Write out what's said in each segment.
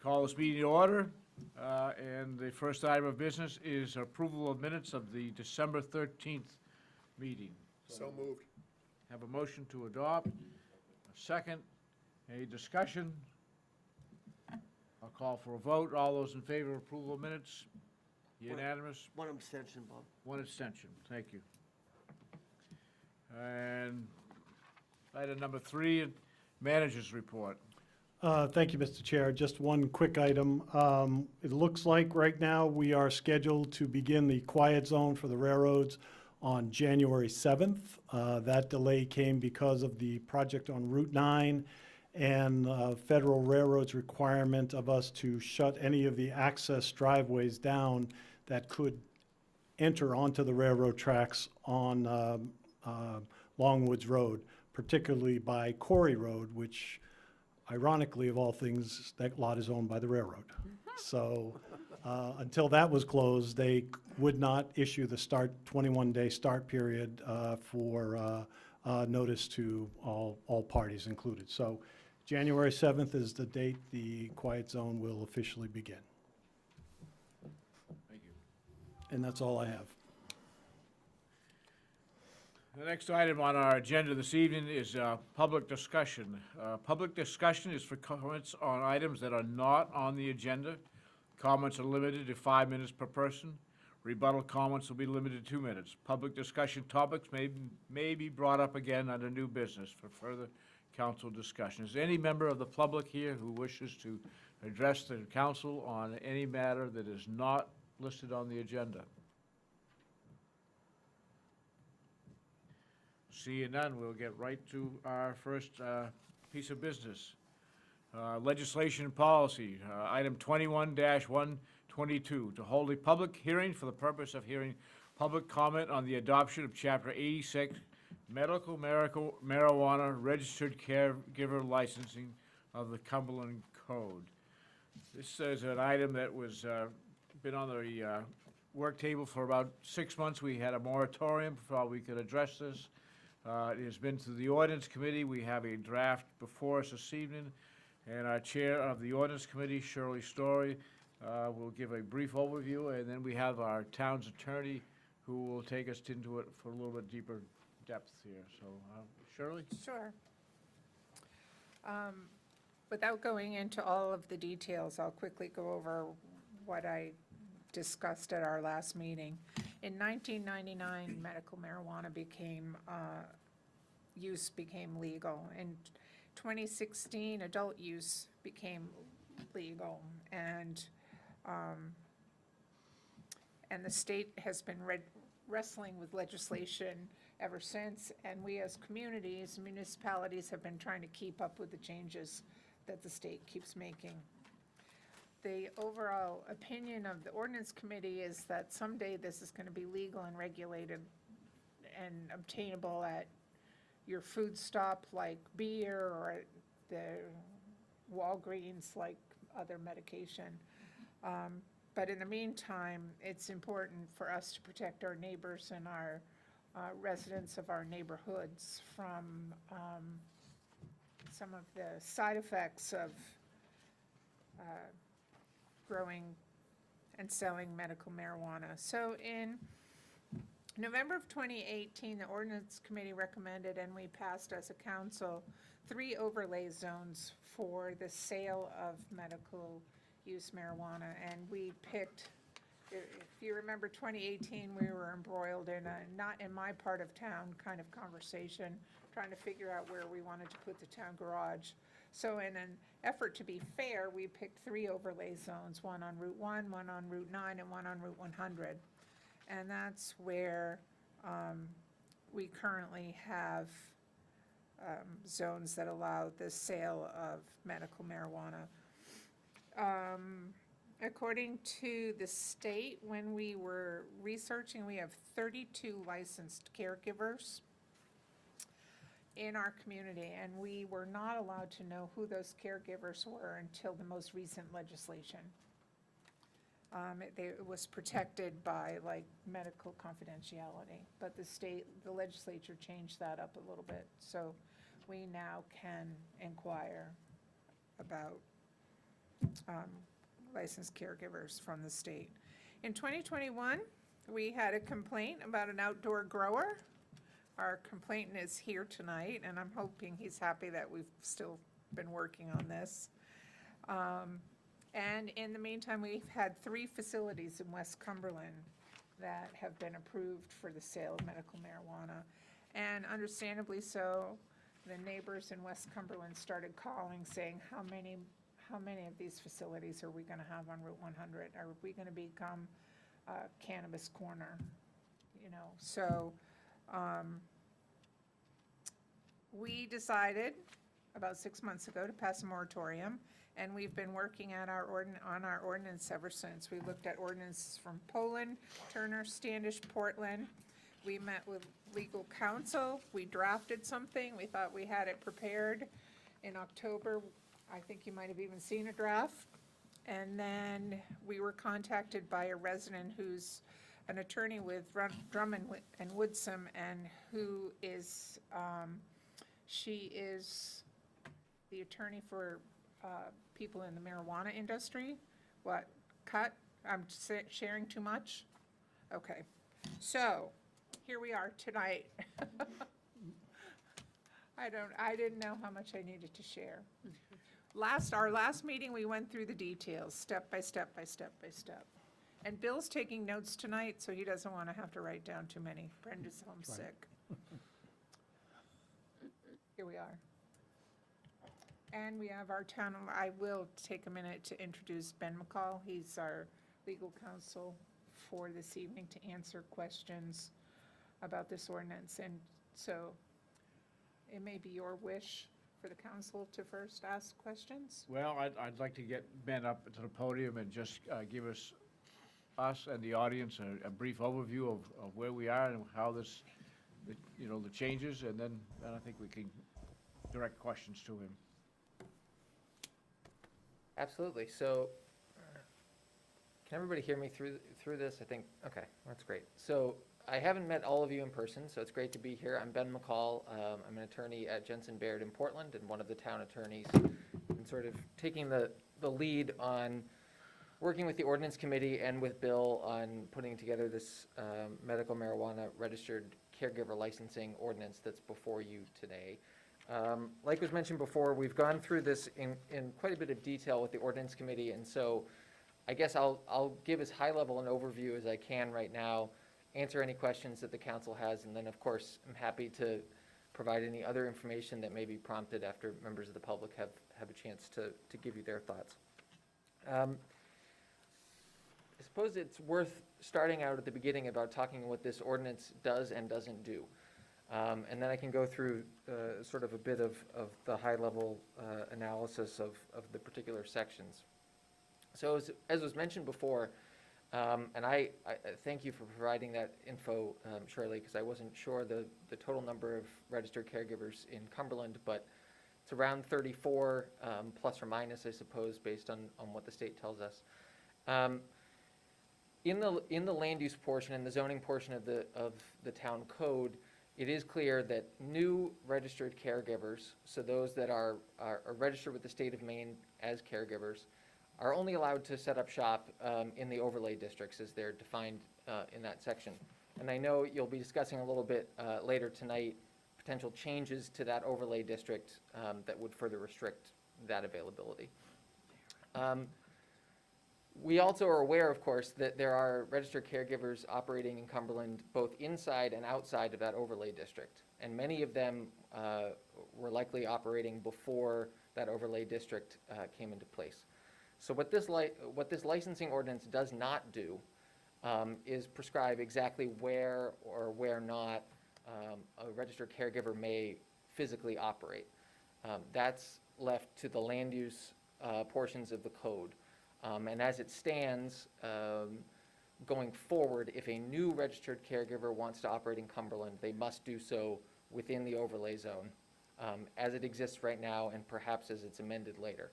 Call this meeting to order, and the first item of business is approval of minutes of the December 13th meeting. So moved. Have a motion to adopt, a second, any discussion? I'll call for a vote. All those in favor of approval of minutes? Unanimous? One abstention, Bob. One abstention. Thank you. And item number 3, manager's report. Thank you, Mr. Chair. Just one quick item. It looks like right now we are scheduled to begin the quiet zone for the railroads on January 7th. That delay came because of the project on Route 9 and Federal Railroad's requirement of us to shut any of the access driveways down that could enter onto the railroad tracks on Longwoods Road, particularly by Corey Road, which ironically, of all things, that lot is owned by the railroad. So until that was closed, they would not issue the 21-day start period for notice to all parties included. So January 7th is the date the quiet zone will officially begin. Thank you. And that's all I have. The next item on our agenda this evening is public discussion. Public discussion is for comments on items that are not on the agenda. Comments are limited to 5 minutes per person. Rebuttal comments will be limited to 2 minutes. Public discussion topics may be brought up again under new business for further council discussion. Is there any member of the public here who wishes to address the council on any matter that is not listed on the agenda? Seeing none, we'll get right to our first piece of business. Legislation and policy, item 21-122, to hold a public hearing for the purpose of hearing public comment on the adoption of Chapter 86, medical marijuana registered caregiver licensing of the Cumberland Code. This is an item that was been on the work table for about 6 months. We had a moratorium before we could address this. It has been to the ordinance committee. We have a draft before us this evening, and our chair of the ordinance committee, Shirley Story, will give a brief overview, and then we have our town's attorney who will take us into it for a little bit deeper depth here. So, Shirley? Sure. Without going into all of the details, I'll quickly go over what I discussed at our last meeting. In 1999, medical marijuana use became legal. In 2016, adult use became legal, and the state has been wrestling with legislation ever since, and we as communities, municipalities have been trying to keep up with the changes that the state keeps making. The overall opinion of the ordinance committee is that someday this is going to be legal and regulated and obtainable at your food stop like beer, or at the Walgreens like other medication. But in the meantime, it's important for us to protect our neighbors and our residents of our neighborhoods from some of the side effects of growing and selling medical marijuana. So in November of 2018, the ordinance committee recommended, and we passed as a council, 3 overlay zones for the sale of medical use marijuana. And we picked, if you remember 2018, we were embroiled in a not in my part of town kind of conversation, trying to figure out where we wanted to put the town garage. So in an effort to be fair, we picked 3 overlay zones, one on Route 1, one on Route 9, and one on Route 100. And that's where we currently have zones that allow the sale of medical marijuana. According to the state, when we were researching, we have 32 licensed caregivers in our community, and we were not allowed to know who those caregivers were until the most recent legislation. It was protected by like medical confidentiality, but the legislature changed that up a little bit. So we now can inquire about licensed caregivers from the state. In 2021, we had a complaint about an outdoor grower. Our complainant is here tonight, and I'm hoping he's happy that we've still been working on this. And in the meantime, we've had 3 facilities in West Cumberland that have been approved for the sale of medical marijuana. And understandably so, the neighbors in West Cumberland started calling, saying, how many of these facilities are we gonna have on Route 100? Are we gonna become a cannabis corner? You know, so, we decided about 6 months ago to pass a moratorium, and we've been working at on our ordinance ever since. We looked at ordinances from Poland, Turner, Standish, Portland. We met with legal counsel, we drafted something, we thought we had it prepared in October. I think you might have even seen a draft. And then we were contacted by a resident who's an attorney with Drummond and Woodsum, and who is, she is the attorney for people in the marijuana industry. What, cut? I'm sharing too much? Okay, so, here we are tonight. I didn't know how much I needed to share. Our last meeting, we went through the details, step by step by step by step. And Bill's taking notes tonight, so he doesn't want to have to write down too many. Brenda's homesick. Here we are. And we have our town, I will take a minute to introduce Ben McCall. He's our legal counsel for this evening to answer questions about this ordinance. And so it may be your wish for the council to first ask questions. Well, I'd like to get Ben up to the podium and just give us and the audience a brief overview of where we are and how this, the changes, and then I think we can direct questions to him. Absolutely. So, can everybody hear me through this? I think, okay, that's great. So, I haven't met all of you in person, so it's great to be here. I'm Ben McCall. I'm an attorney at Jensen Baird in Portland and one of the town attorneys, and sort of taking the lead on working with the ordinance committee and with Bill on putting together this medical marijuana registered caregiver licensing ordinance that's before you today. Like was mentioned before, we've gone through this in quite a bit of detail with the ordinance committee, and so I guess I'll give as high level an overview as I can right now, answer any questions that the council has, and then of course I'm happy to provide any other information that may be prompted after members of the public have a chance to give you their thoughts. I suppose it's worth starting out at the beginning about talking what this ordinance does and doesn't do. And then I can go through sort of a bit of the high-level analysis of the particular sections. So as was mentioned before, and I thank you for providing that info, Shirley, because I wasn't sure the total number of registered caregivers in Cumberland, but it's around 34, plus or minus, I suppose, based on what the state tells us. In the land use portion and the zoning portion of the town code, it is clear that new registered caregivers, so those that are registered with the state of Maine as caregivers, are only allowed to set up shop in the overlay districts as they're defined in that section. And I know you'll be discussing a little bit later tonight potential changes to that overlay district that would further restrict that availability. We also are aware, of course, that there are registered caregivers operating in Cumberland both inside and outside of that overlay district. And many of them were likely operating before that overlay district came into place. So what this licensing ordinance does not do is prescribe exactly where or where not a registered caregiver may physically operate. That's left to the land use portions of the code. And as it stands, going forward, if a new registered caregiver wants to operate in Cumberland, they must do so within the overlay zone, as it exists right now and perhaps as it's amended later.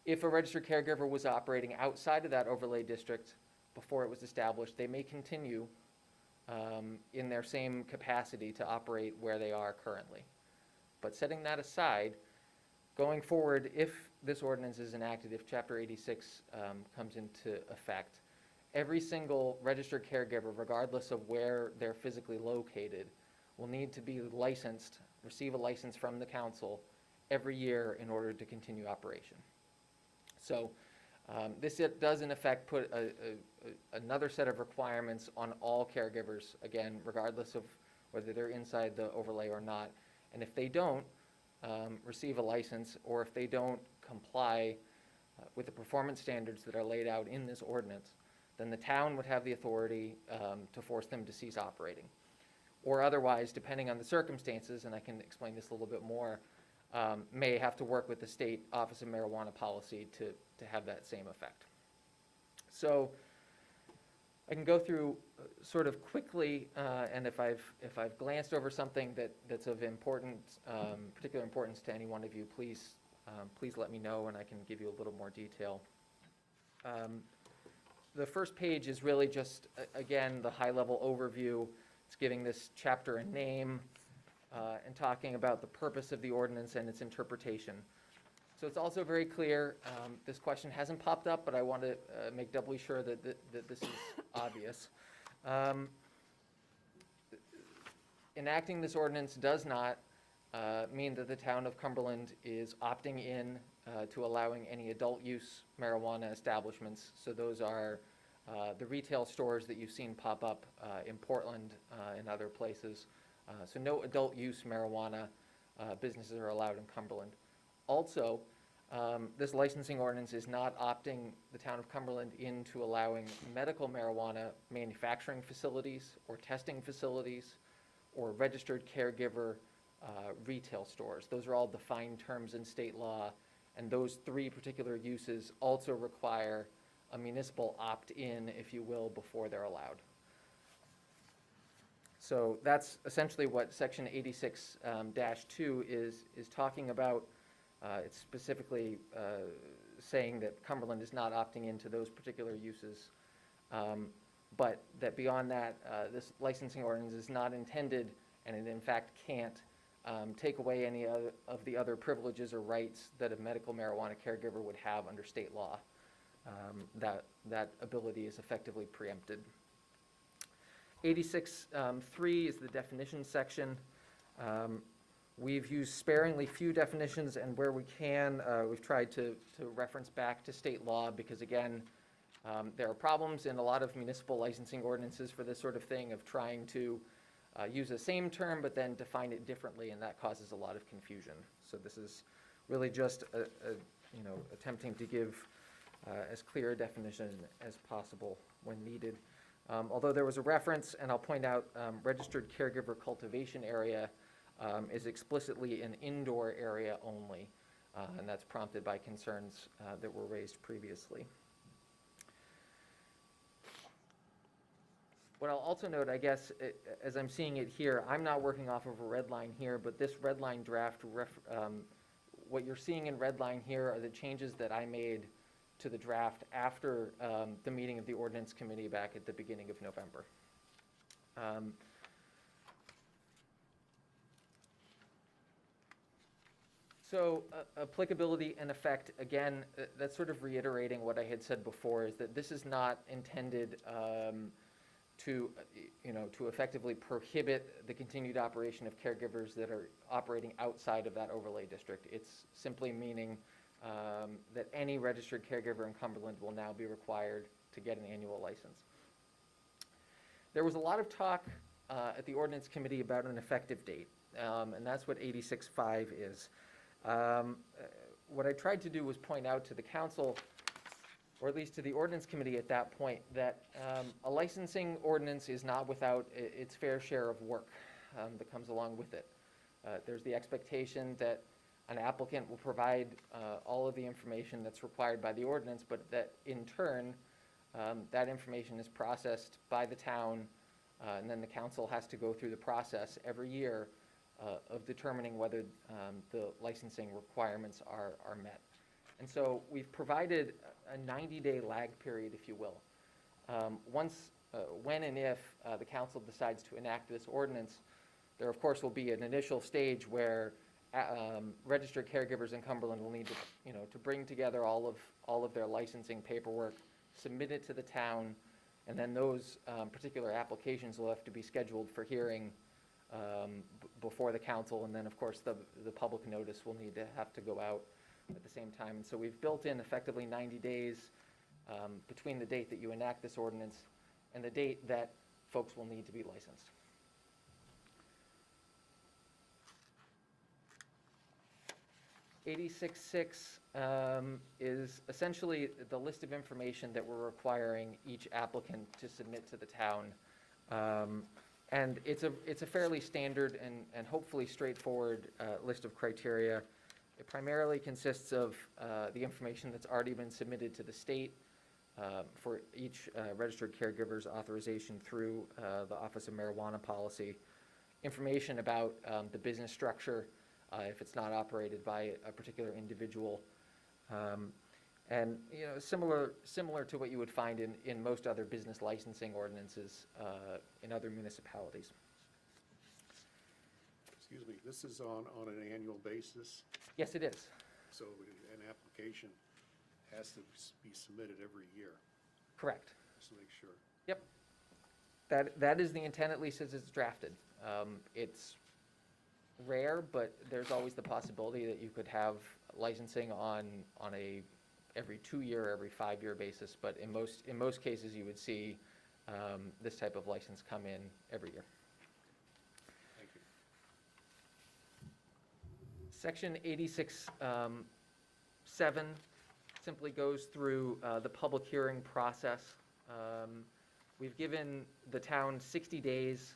If a registered caregiver was operating outside of that overlay district before it was established, they may continue in their same capacity to operate where they are currently. But setting that aside, Going forward, if this ordinance is enacted, if Chapter 86 comes into effect, every single registered caregiver, regardless of where they're physically located, will need to be licensed, receive a license from the council every year in order to continue operation. So this does in effect put another set of requirements on all caregivers, again, regardless of whether they're inside the overlay or not. And if they don't receive a license, or if they don't comply with the performance standards that are laid out in this ordinance, then the town would have the authority to force them to cease operating. Or otherwise, depending on the circumstances, and I can explain this a little bit more, may have to work with the state Office of Marijuana Policy to have that same effect. So I can go through sort of quickly, and if I've glanced over something that's of particular importance to any one of you, please let me know, and I can give you a little more detail. The first page is really just, again, the high-level overview. It's giving this chapter a name and talking about the purpose of the ordinance and its interpretation. So it's also very clear, this question hasn't popped up, but I want to make doubly sure that this is obvious. Enacting this ordinance does not mean that the town of Cumberland is opting in to allowing any adult use marijuana establishments. So those are the retail stores that you've seen pop up in Portland and other places. So no adult use marijuana businesses are allowed in Cumberland. Also, this licensing ordinance is not opting the town of Cumberland into allowing medical marijuana manufacturing facilities or testing facilities or registered caregiver retail stores. Those are all defined terms in state law, and those three particular uses also require a municipal opt-in, if you will, before they're allowed. So that's essentially what Section 86-2 is talking about. It's specifically saying that Cumberland is not opting into those particular uses, but that beyond that, this licensing ordinance is not intended, and it in fact can't, take away any of the other privileges or rights that a medical marijuana caregiver would have under state law. That ability is effectively preempted. 86-3 is the definition section. We've used sparingly few definitions, and where we can, we've tried to reference back to state law because, again, there are problems in a lot of municipal licensing ordinances for this sort of thing of trying to use the same term but then define it differently, and that causes a lot of confusion. So this is really just attempting to give as clear a definition as possible when needed. Although there was a reference, and I'll point out, registered caregiver cultivation area is explicitly an indoor area only, and that's prompted by concerns that were raised previously. What I'll also note, I guess, as I'm seeing it here, I'm not working off of a red line here, but this red line draft, what you're seeing in red line here are the changes that I made to the draft after the meeting of the ordinance committee back at the beginning of November. So applicability and effect, again, that's sort of reiterating what I had said before, is that this is not intended to effectively prohibit the continued operation of caregivers that are operating outside of that overlay district. It's simply meaning that any registered caregiver in Cumberland will now be required to get an annual license. There was a lot of talk at the ordinance committee about an effective date, and that's what 86-5 is. What I tried to do was point out to the council, or at least to the ordinance committee at that point, that a licensing ordinance is not without its fair share of work that comes along with it. There's the expectation that an applicant will provide all of the information that's required by the ordinance, but that in turn, that information is processed by the town, and then the council has to go through the process every year of determining whether the licensing requirements are met. And so we've provided a 90-day lag period, if you will. When and if the council decides to enact this ordinance, there of course will be an initial stage where registered caregivers in Cumberland will need to, to bring together all of their licensing paperwork, submit it to the town, and then those particular applications will have to be scheduled for hearing before the council, and then, of course, the public notice will have to go out at the same time. And so we've built in effectively 90 days between the date that you enact this ordinance and the date that folks will need to be licensed. Is essentially the list of information that we're requiring each applicant to submit to the town. And it's a fairly standard and hopefully straightforward list of criteria. It primarily consists of the information that's already been submitted to the state for each registered caregiver's authorization through the Office of Marijuana Policy, information about the business structure, if it's not operated by a particular individual. And, similar to what you would find in most other business licensing ordinances in other municipalities. Excuse me, this is on an annual basis, Yes, it is. so an application has to be submitted every year, Correct. just to make sure. Yep. That is the intent, at least as it's drafted. It's rare, but there's always the possibility that you could have licensing on a every 2-year, every 5-year basis, but in most cases, you would see this type of license come in every year. Thank you. Section 86(7) simply goes through the public hearing process. We've given the town 60 days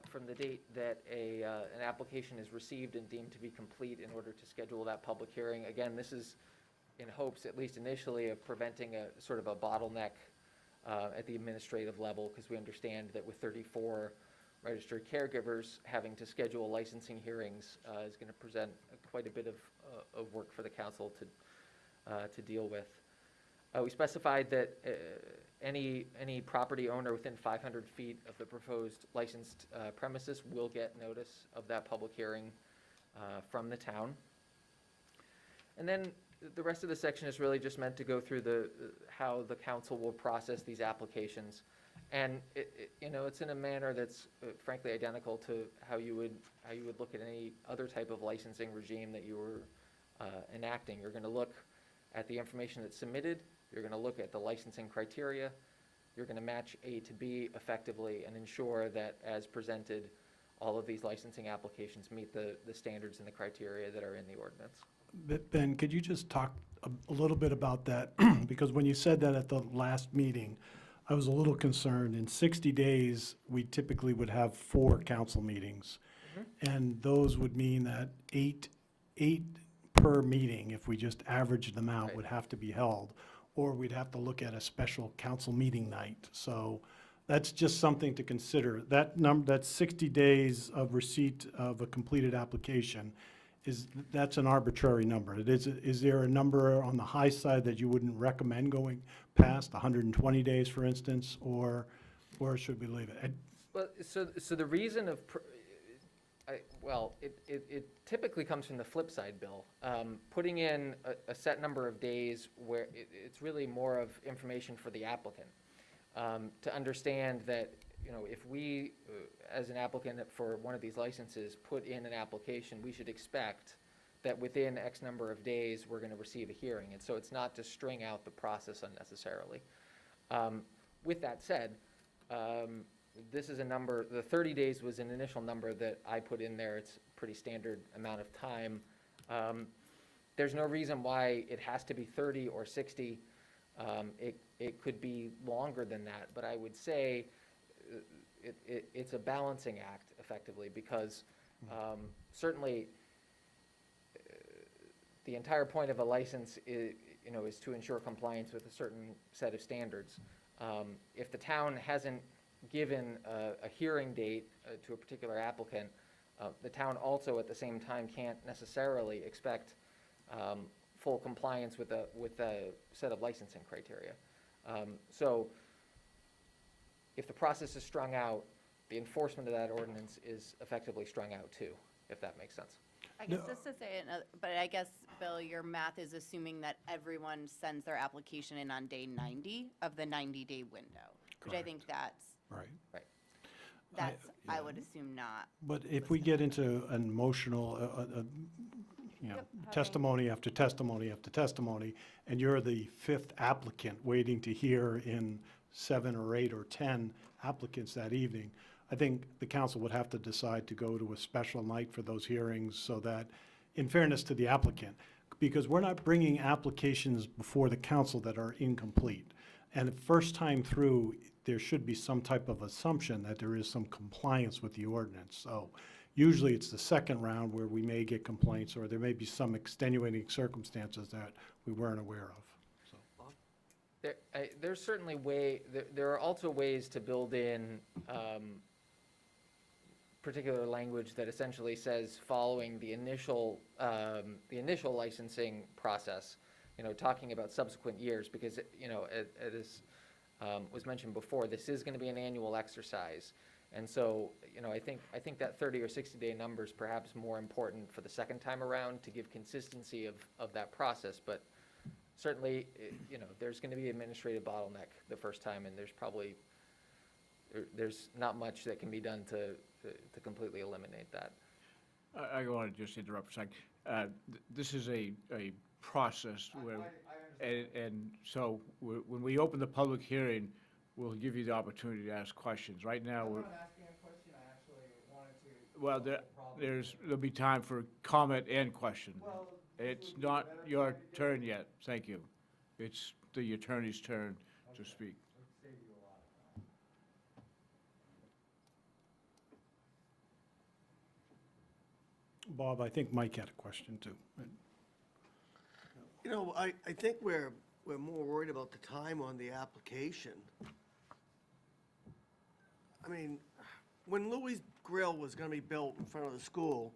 from the date that an application is received and deemed to be complete in order to schedule that public hearing. Again, this is in hopes, at least initially, of preventing a sort of a bottleneck at the administrative level, because we understand that with 34 registered caregivers, having to schedule licensing hearings is going to present quite a bit of work for the council to deal with. We specified that any property owner within 500 feet of the proposed licensed premises will get notice of that public hearing from the town. And then the rest of the section is really just meant to go through how the council will process these applications. And it's in a manner that's frankly identical to how you would look at any other type of licensing regime that you were enacting. You're going to look at the information that's submitted. You're going to look at the licensing criteria. You're going to match A to B effectively and ensure that, as presented, all of these licensing applications meet the standards and the criteria that are in the ordinance. Ben, could you just talk a little bit about that? Because when you said that at the last meeting, I was a little concerned. In 60 days, we typically would have 4 council meetings. And those would mean that eight per meeting, if we just averaged them out, Right. would have to be held. Or we'd have to look at a special council meeting night. So that's just something to consider. That's 60 days of receipt of a completed application. That's an arbitrary number. Is there a number on the high side that you wouldn't recommend going past, 120 days, for instance, or should we leave it? Well, so the reason of, it typically comes from the flip side, Bill. Putting in a set number of days where it's really more of information for the applicant. To understand that, if we, as an applicant for one of these licenses, put in an application, we should expect that within X number of days, we're going to receive a hearing. And so it's not to string out the process unnecessarily. With that said, this is a number, the 30 days was an initial number that I put in there. It's a pretty standard amount of time. There's no reason why it has to be 30 or 60. It could be longer than that, but I would say it's a balancing act effectively, because certainly the entire point of a license is to ensure compliance with a certain set of standards. If the town hasn't given a hearing date to a particular applicant, the town also at the same time can't necessarily expect full compliance with a set of licensing criteria. So if the process is strung out, the enforcement of that ordinance is effectively strung out too, if that makes sense. I guess just to say it, but I guess, Bill, your math is assuming that everyone sends their application in on day 90 of the 90-day window, which I think Right. I would assume not. But if we get into an emotional, you know, Yep, having- testimony after testimony after testimony, and you're the fifth applicant waiting to hear in 7 or 8 or 10 applicants that evening, I think the council would have to decide to go to a special night for those hearings so that, in fairness to the applicant, because we're not bringing applications before the council that are incomplete. And the first time through, there should be some type of assumption that there is some compliance with the ordinance. So usually it's the second round where we may get complaints, or there may be some extenuating circumstances that we weren't aware of. So, There's certainly there are also ways to build in particular language that essentially says following the initial licensing process, talking about subsequent years, because, as was mentioned before, this is going to be an annual exercise. And so, I think that 30 or 60-day number is perhaps more important for the second time around to give consistency of that process. But certainly, there's going to be administrative bottleneck the first time, and there's not much that can be done to completely eliminate that. I want to just interrupt for a second. This is a process where, and so when we open the public hearing, we'll give you the opportunity to ask questions. Right now, we're. I'm not asking a question, I actually wanted to. Well, there'll be time for comment and question. Well, It's not your turn yet, thank you. It's the attorney's turn to speak. Let's save you a lot of time. Bob, I think Mike had a question too. You know, I think we're more worried about the time on the application. I mean, when Louis Grill was gonna be built in front of the school,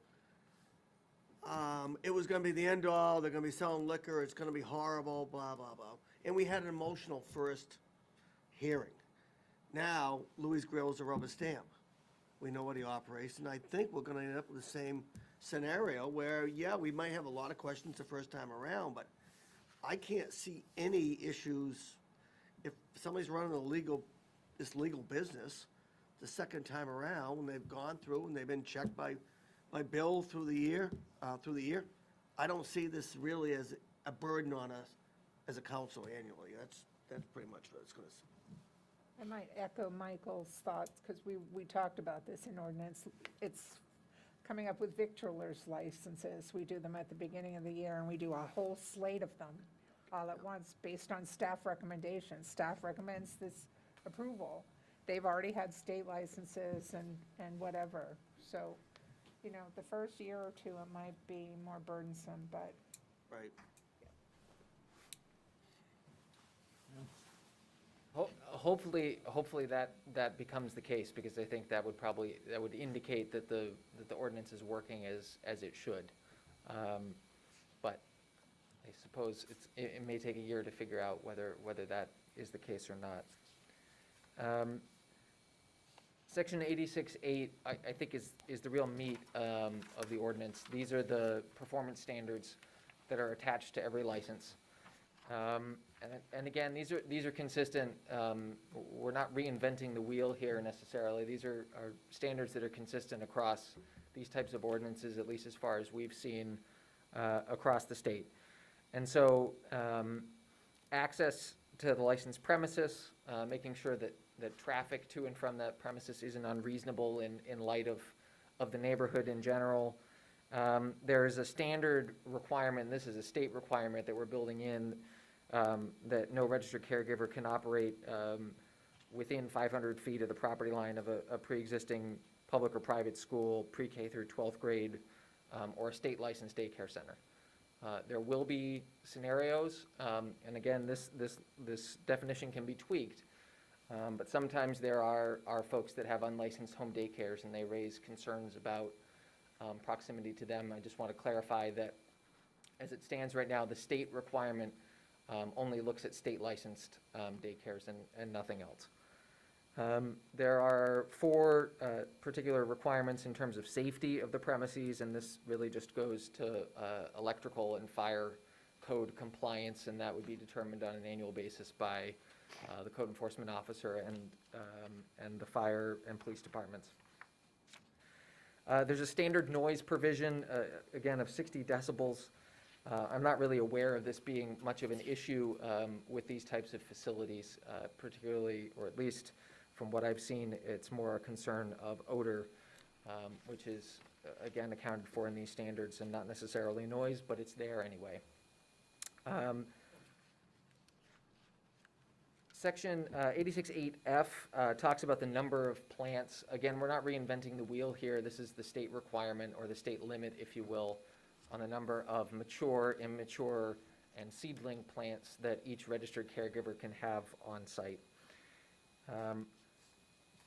it was gonna be the end all, they're gonna be selling liquor, it's gonna be horrible, blah, blah, blah. And we had an emotional first hearing. Now, Louis Grill is a rubber stamp. We know what he operates, and I think we're gonna end up with the same scenario where, yeah, we might have a lot of questions the first time around, but I can't see any issues if somebody's running this legal business the second time around, when they've gone through and they've been checked by Bill through the year, I don't see this really as a burden on us as a council annually. That's pretty much what it's gonna say. I might echo Michael's thoughts, because we talked about this in ordinance. It's coming up with victualers licenses. We do them at the beginning of the year, and we do a whole slate of them all at once, based on staff recommendations. Staff recommends this approval. They've already had state licenses and whatever. So, the first year or two, it might be more burdensome, but Right. Hopefully that becomes the case, because I think that would indicate that the ordinance is working as it should. But I suppose it may take a year to figure out whether that is the case or not. Section 86.8, I think is the real meat of the ordinance. These are the performance standards that are attached to every license. And again, these are consistent. We're not reinventing the wheel here necessarily. These are standards that are consistent across these types of ordinances, at least as far as we've seen across the state. And so access to the licensed premises, making sure that traffic to and from that premises isn't unreasonable in light of the neighborhood in general. There is a standard requirement, and this is a state requirement that we're building in, that no registered caregiver can operate within 500 feet of the property line of a pre-existing public or private school, pre-K through 12th grade, or a state licensed daycare center. There will be scenarios, and again, this definition can be tweaked, but sometimes there are folks that have unlicensed home daycares, and they raise concerns about proximity to them. I just want to clarify that as it stands right now, the state requirement only looks at state licensed daycares and nothing else. There are four particular requirements in terms of safety of the premises, and this really just goes to electrical and fire code compliance, and that would be determined on an annual basis by the code enforcement officer and the fire and police departments. There's a standard noise provision, again, of 60 decibels. I'm not really aware of this being much of an issue with these types of facilities, particularly, or at least from what I've seen, it's more a concern of odor, which is, again, accounted for in these standards and not necessarily noise, but it's there anyway. Section 86.8F talks about the number of plants. Again, we're not reinventing the wheel here. This is the state requirement, or the state limit, if you will, on the number of mature, immature, and seedling plants that each registered caregiver can have on site.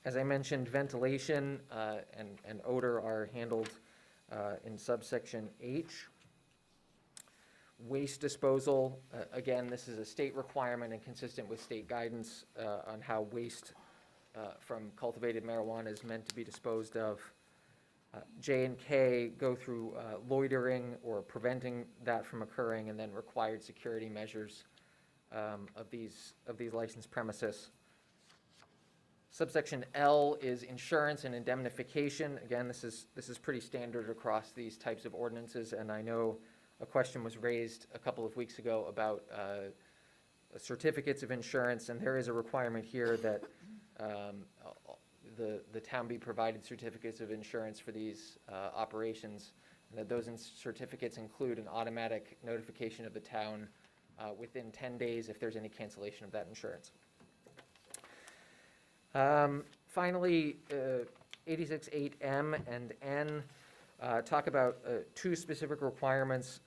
As I mentioned, ventilation and odor are handled in subsection H. Waste disposal, again, this is a state requirement and consistent with state guidance on how waste from cultivated marijuana is meant to be disposed of. J and K go through loitering or preventing that from occurring, and then required security measures of these licensed premises. Subsection L is insurance and indemnification. Again, this is pretty standard across these types of ordinances, and I know a question was raised a couple of weeks ago about certificates of insurance, and there is a requirement here that the town be provided certificates of insurance for these operations, and that those certificates include an automatic notification of the town within 10 days if there's any cancellation of that insurance. Finally, 86.8M and N talk about two specific requirements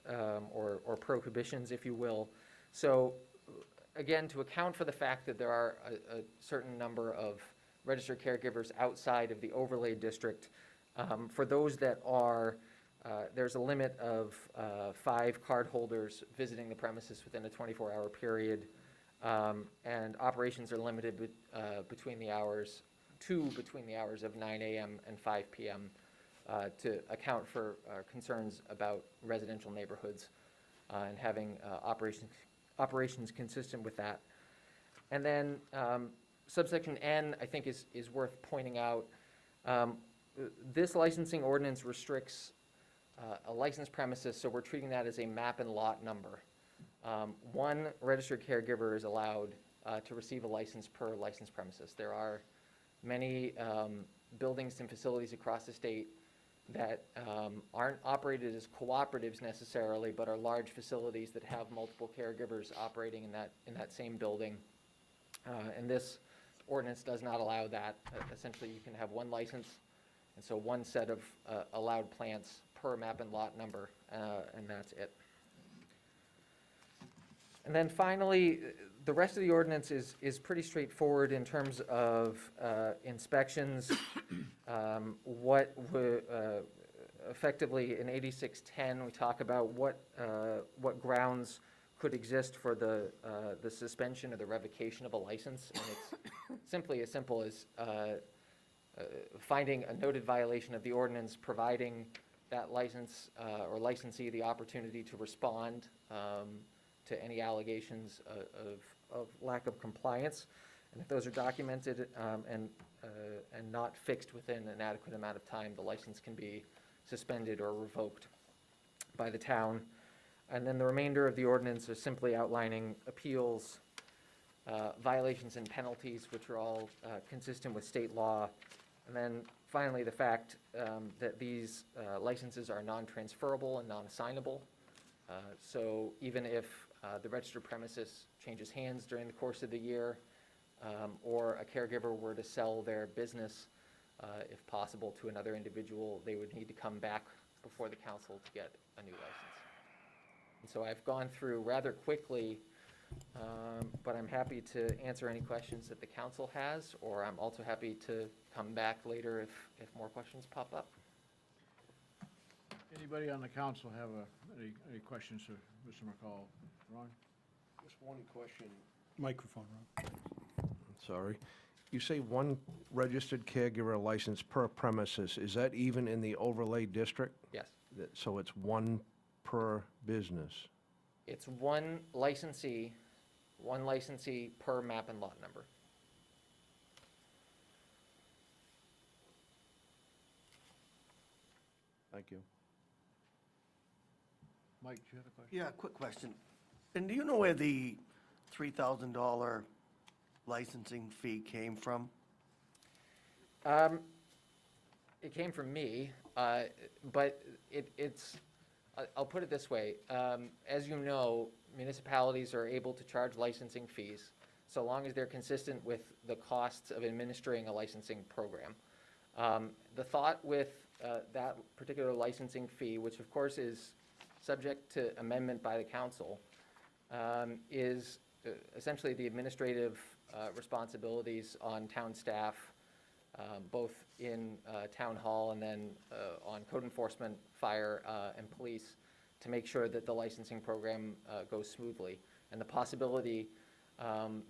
or prohibitions, if you will. So again, to account for the fact that there are a certain number of registered caregivers outside of the overlay district, for those that are, there's a limit of 5 cardholders visiting the premises within a 24-hour period. And operations are limited between the hours of 9 a.m. and 5 p.m. To account for concerns about residential neighborhoods and having operations consistent with that. And then subsection N, I think, is worth pointing out. This licensing ordinance restricts a licensed premises, so we're treating that as a map and lot number. One registered caregiver is allowed to receive a license per licensed premises. There are many buildings and facilities across the state that aren't operated as cooperatives necessarily, but are large facilities that have multiple caregivers operating in that same building. And this ordinance does not allow that. Essentially, you can have one license, and so one set of allowed plants per map and lot number, and that's it. And then finally, the rest of the ordinance is pretty straightforward in terms of inspections. What would, effectively in 8610, we talk about what grounds could exist for the suspension or the revocation of a license. And it's simply as simple as finding a noted violation of the ordinance, providing that license or licensee the opportunity to respond to any allegations of lack of compliance. And if those are documented and not fixed within an adequate amount of time, the license can be suspended or revoked by the town. And then the remainder of the ordinance is simply outlining appeals, violations and penalties, which are all consistent with state law. And then finally, the fact that these licenses are non-transferable and non-assignable. So even if the registered premises changes hands during the course of the year, or a caregiver were to sell their business, if possible, to another individual, they would need to come back before the council to get a new license. And so I've gone through rather quickly, but I'm happy to answer any questions that the council has, or I'm also happy to come back later if more questions pop up. Anybody on the council have any questions for Mr. McCall? Ron? Just one question. Microphone, Ron. Sorry. You say one registered caregiver license per premises. Is that even in the overlay district? Yes. So it's one per business? It's one licensee per map and lot number. Thank you. Mike, do you have a question? Yeah, quick question. And do you know where the $3,000 licensing fee came from? It came from me, but I'll put it this way. As you know, municipalities are able to charge licensing fees so long as they're consistent with the costs of administering a licensing program. The thought with that particular licensing fee, which of course is subject to amendment by the council, is essentially the administrative responsibilities on town staff, both in town hall and then on code enforcement, fire, and police, to make sure that the licensing program goes smoothly, and the possibility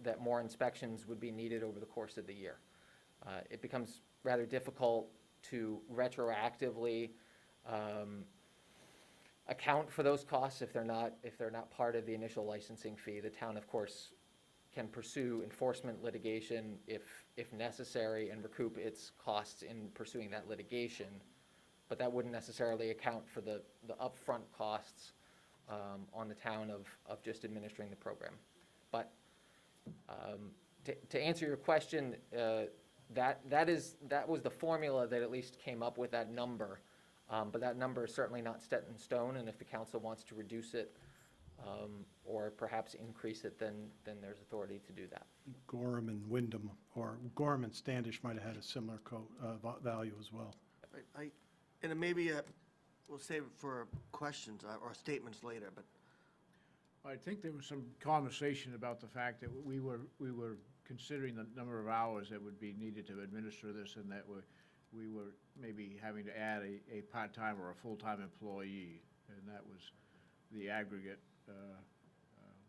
that more inspections would be needed over the course of the year. It becomes rather difficult to retroactively account for those costs if they're not part of the initial licensing fee. The town, of course, can pursue enforcement litigation if necessary and recoup its costs in pursuing that litigation, but that wouldn't necessarily account for the upfront costs on the town of just administering the program. But to answer your question, that was the formula that at least came up with that number. But that number is certainly not set in stone, and if the council wants to reduce it or perhaps increase it, then there's authority to do that. Gorham and Wyndham, or Gorham and Standish might have had a similar value as well. And it maybe, we'll save it for questions or statements later, but I think there was some conversation about the fact that we were considering the number of hours that would be needed to administer this, and that we were maybe having to add a part-time or a full-time employee, and that was the aggregate.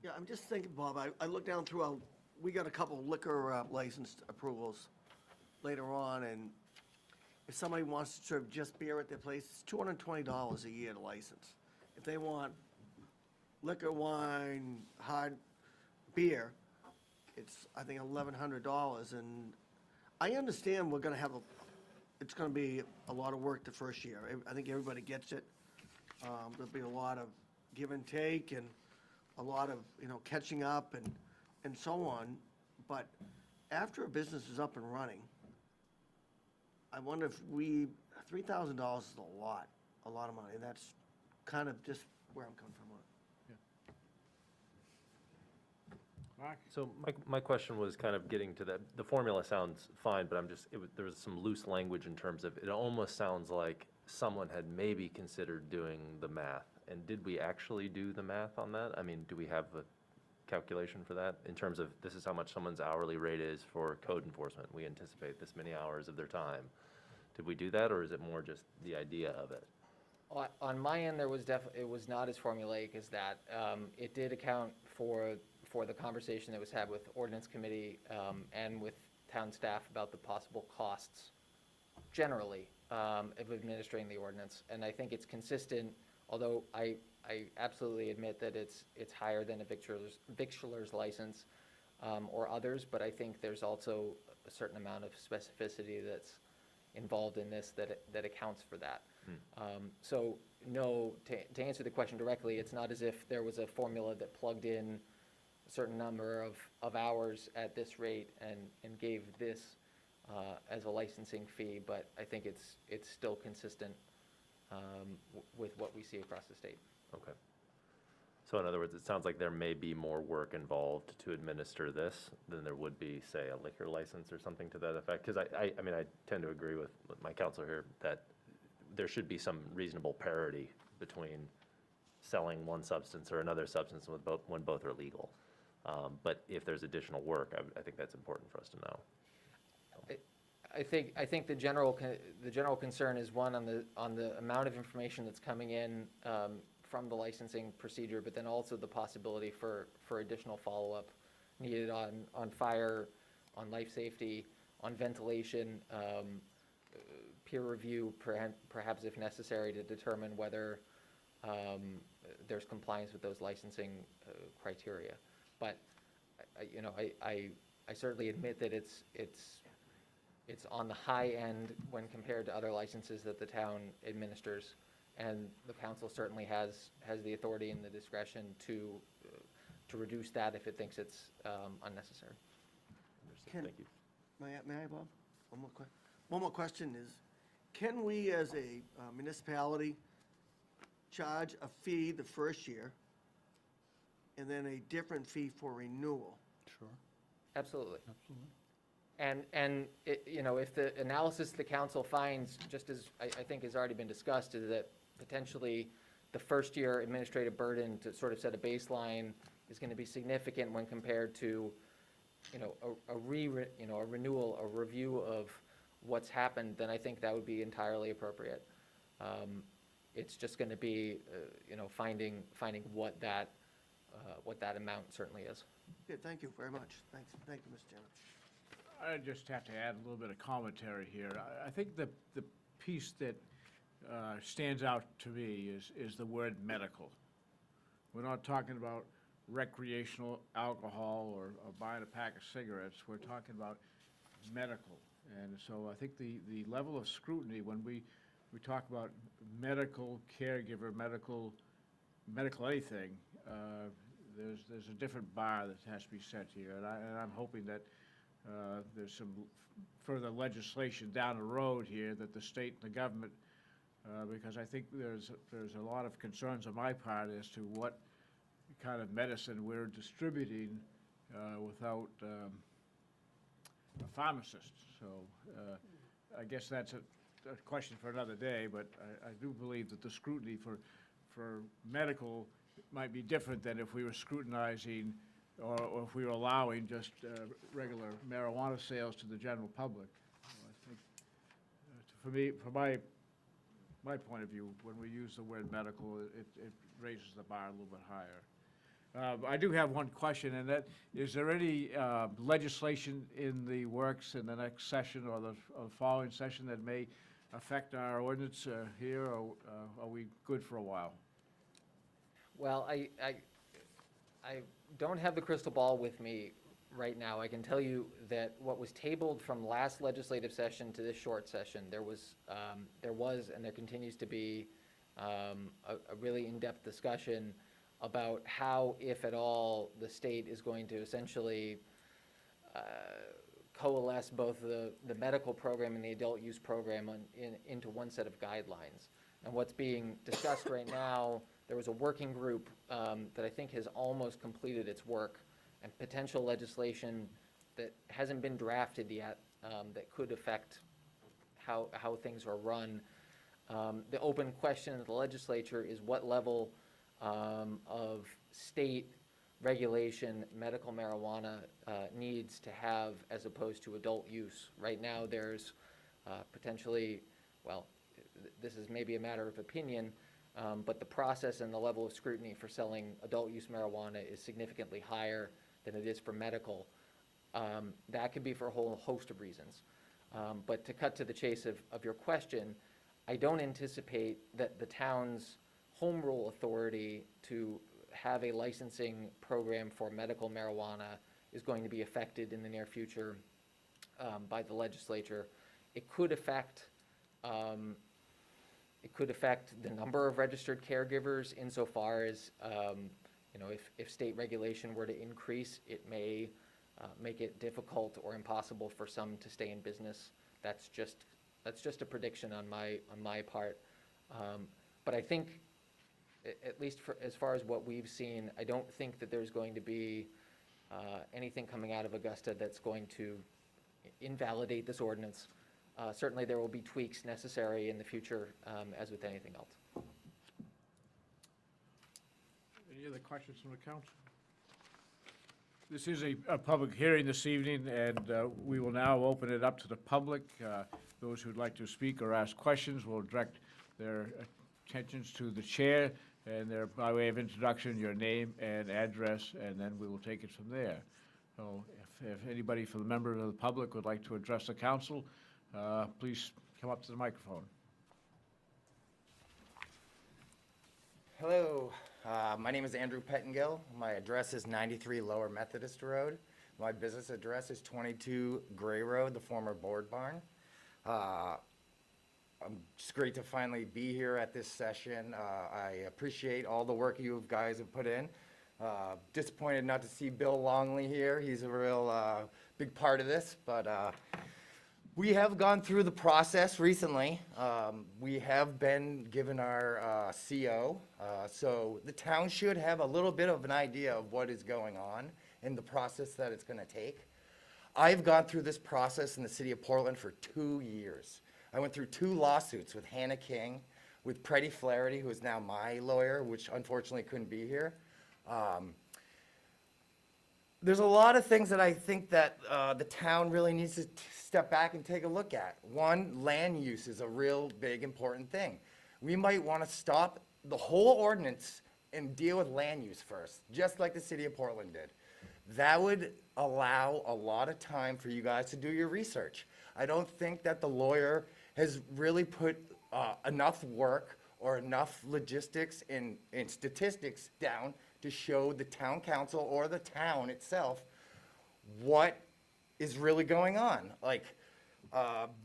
yeah, I'm just thinking, Bob, I looked down through we got a couple liquor license approvals later on, and if somebody wants to serve just beer at their place, it's $220 a year to license. If they want liquor, wine, hard beer, it's, I think, $1,100, and I understand we're gonna have it's gonna be a lot of work the first year. I think everybody gets it. There'll be a lot of give and take and a lot of, catching up and so on. But after a business is up and running, I wonder if $3,000 is a lot of money. And that's kind of just where I'm coming from on it. Mark? So my question was kind of getting to that, the formula sounds fine, but there was some loose language in terms of, it almost sounds like someone had maybe considered doing the math. And did we actually do the math on that? I mean, do we have a calculation for that in terms of this is how much someone's hourly rate is for code enforcement? We anticipate this many hours of their time. Did we do that, or is it more just the idea of it? On my end, it was not as formulaic as that. It did account for the conversation that was had with ordinance committee and with town staff about the possible costs generally of administering the ordinance. And I think it's consistent, although I absolutely admit that it's higher than a victualer's license or others, but I think there's also a certain amount of specificity that's involved in this that accounts for that. So no, to answer the question directly, it's not as if there was a formula that plugged in a certain number of hours at this rate and gave this as a licensing fee, but I think it's still consistent with what we see across the state. Okay. So in other words, it sounds like there may be more work involved to administer this than there would be, say, a liquor license or something to that effect. Because I mean, I tend to agree with my counselor here that there should be some reasonable parity between selling one substance or another substance when both are legal. But if there's additional work, I think that's important for us to know. I think the general concern is one on the amount of information that's coming in from the licensing procedure, but then also the possibility for additional follow-up needed on fire, on life safety, on ventilation, peer review, perhaps if necessary, to determine whether there's compliance with those licensing criteria. But, I certainly admit that it's on the high end when compared to other licenses that the town administers. And the council certainly has the authority and the discretion to reduce that if it thinks it's unnecessary. Ken, Thank you. may I, Bob? One more question is, can we as a municipality charge a fee the first year and then a different fee for renewal? Sure, Absolutely. absolutely. And if the analysis the council finds, just as I think has already been discussed, is that potentially the first year administrative burden to sort of set a baseline is going to be significant when compared to, a renewal, a review of what's happened, then I think that would be entirely appropriate. It's just going to be, finding what that amount certainly is. Okay, thank you very much. Thank you, Mr. Chairman. I just have to add a little bit of commentary here. I think the piece that stands out to me is the word medical. We're not talking about recreational alcohol or buying a pack of cigarettes. We're talking about medical. And so I think the level of scrutiny when we talk about medical caregiver, medical anything, there's a different bar that has to be set here. And I'm hoping that there's some further legislation down the road here that the state and the government, because I think there's a lot of concerns on my part as to what kind of medicine we're distributing without a pharmacist. So I guess that's a question for another day, but I do believe that the scrutiny for medical might be different than if we were scrutinizing or if we were allowing just regular marijuana sales to the general public. I think, for me, from my point of view, when we use the word medical, it raises the bar a little bit higher. I do have one question, and that, is there any legislation in the works in the next session or the following session that may affect our ordinance here, or are we good for a while? Well, I don't have the crystal ball with me right now. I can tell you that what was tabled from last legislative session to this short session, there was and there continues to be a really in-depth discussion about how, if at all, the state is going to essentially coalesce both the medical program and the adult use program into one set of guidelines. And what's being discussed right now, there was a working group that I think has almost completed its work, and potential legislation that hasn't been drafted yet that could affect how things are run. The open question of the legislature is what level of state regulation medical marijuana needs to have as opposed to adult use. Right now, there's potentially, well, this is maybe a matter of opinion, but the process and the level of scrutiny for selling adult use marijuana is significantly higher than it is for medical. That could be for a whole host of reasons. But to cut to the chase of your question, I don't anticipate that the town's home rule authority to have a licensing program for medical marijuana is going to be affected in the near future by the legislature. It could affect the number of registered caregivers insofar as, if state regulation were to increase, it may make it difficult or impossible for some to stay in business. That's just a prediction on my part. But I think, at least as far as what we've seen, I don't think that there's going to be anything coming out of Augusta that's going to invalidate this ordinance. Certainly, there will be tweaks necessary in the future, as with anything else. Any other questions from the council? This is a public hearing this evening, and we will now open it up to the public. Those who'd like to speak or ask questions will direct their attentions to the chair, and by way of introduction, your name and address, and then we will take it from there. So if anybody from the member of the public would like to address the council, please come up to the microphone. Hello, my name is Andrew Pettingill. My address is 93 Lower Methodist Road. My business address is 22 Gray Road, the former board barn. It's great to finally be here at this session. I appreciate all the work you guys have put in. Disappointed not to see Bill Longley here. He's a real big part of this, but we have gone through the process recently. We have been given our CO, so the town should have a little bit of an idea of what is going on and the process that it's gonna take. I've gone through this process in the city of Portland for 2 years. I went through 2 lawsuits with Hannah King, with Preddy Flaherty, who is now my lawyer, which unfortunately couldn't be here. There's a lot of things that I think that the town really needs to step back and take a look at. One, land use is a real big important thing. We might want to stop the whole ordinance and deal with land use first, just like the city of Portland did. That would allow a lot of time for you guys to do your research. I don't think that the lawyer has really put enough work or enough logistics and statistics down to show the town council or the town itself what is really going on. Like,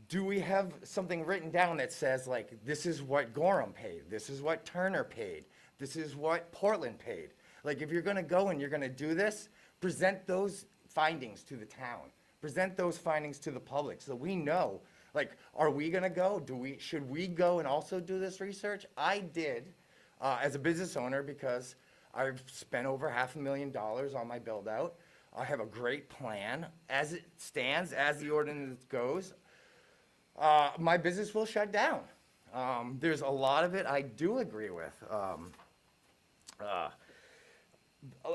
do we have something written down that says, like, this is what Gorham paid, this is what Turner paid, this is what Portland paid? Like, if you're gonna go and you're gonna do this, present those findings to the town. Present those findings to the public so we know, like, are we gonna go? Should we go and also do this research? I did, as a business owner, because I've spent over $500,000 on my build out. I have a great plan. As it stands, as the ordinance goes, my business will shut down. There's a lot of it I do agree with.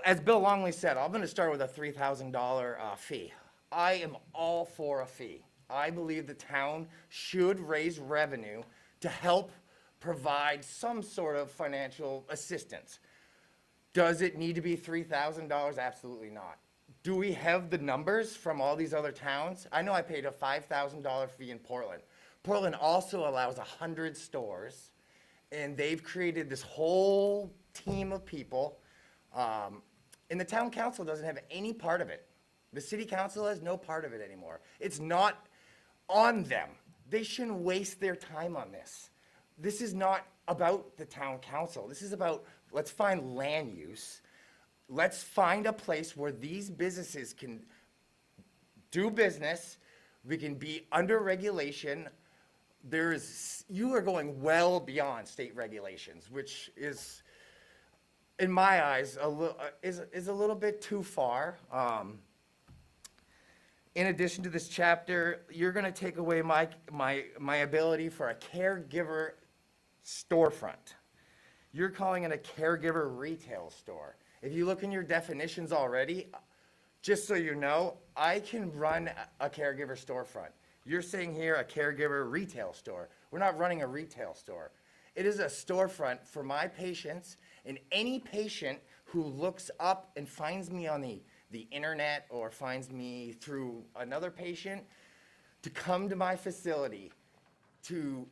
As Bill Longley said, I'm gonna start with a $3,000 fee. I am all for a fee. I believe the town should raise revenue to help provide some sort of financial assistance. Does it need to be $3,000? Absolutely not. Do we have the numbers from all these other towns? I know I paid a $5,000 fee in Portland. Portland also allows 100 stores, and they've created this whole team of people. And the town council doesn't have any part of it. The city council has no part of it anymore. It's not on them. They shouldn't waste their time on this. This is not about the town council. This is about, let's find land use. Let's find a place where these businesses can do business. We can be under regulation. You are going well beyond state regulations, which is, in my eyes, is a little bit too far. In addition to this chapter, you're gonna take away my ability for a caregiver storefront. You're calling it a caregiver retail store. If you look in your definitions already, just so you know, I can run a caregiver storefront. You're saying here a caregiver retail store. We're not running a retail store. It is a storefront for my patients and any patient who looks up and finds me on the internet or finds me through another patient to come to my facility to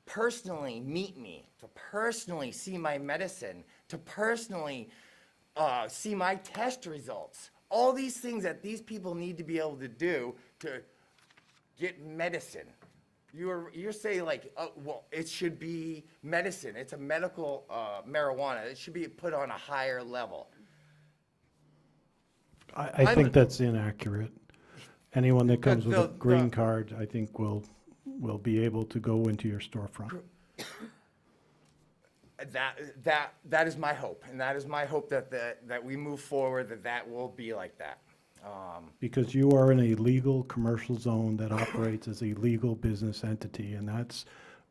personally meet me, to personally see my medicine, to personally see my test results. All these things that these people need to be able to do to get medicine. You're saying like, well, it should be medicine. It's a medical marijuana. It should be put on a higher level. I think that's inaccurate. Anyone that comes with a The- green card, I think will be able to go into your storefront. That is my hope, and that is my hope that we move forward, that will be like that. Because you are in a legal commercial zone that operates as a legal business entity, and that's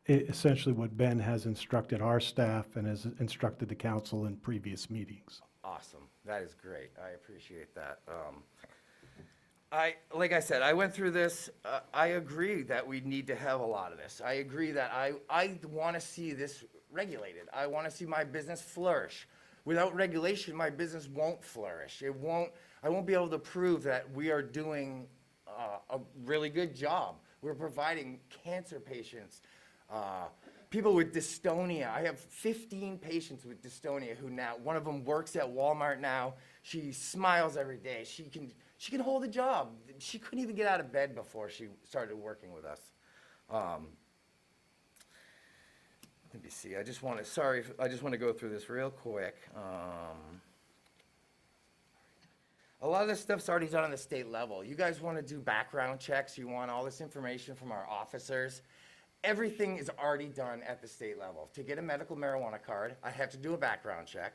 essentially what Ben has instructed our staff and has instructed the council in previous meetings. Awesome, that is great, I appreciate that. Like I said, I went through this, I agree that we need to have a lot of this. I agree that I want to see this regulated. I want to see my business flourish. Without regulation, my business won't flourish. I won't be able to prove that we are doing a really good job. We're providing cancer patients, people with dystonia. I have 15 patients with dystonia who now, one of them works at Walmart now. She smiles every day. She can hold a job. She couldn't even get out of bed before she started working with us. Let me see, I just want to go through this real quick. A lot of this stuff's already done on the state level. You guys want to do background checks, you want all this information from our officers. Everything is already done at the state level. To get a medical marijuana card, I have to do a background check.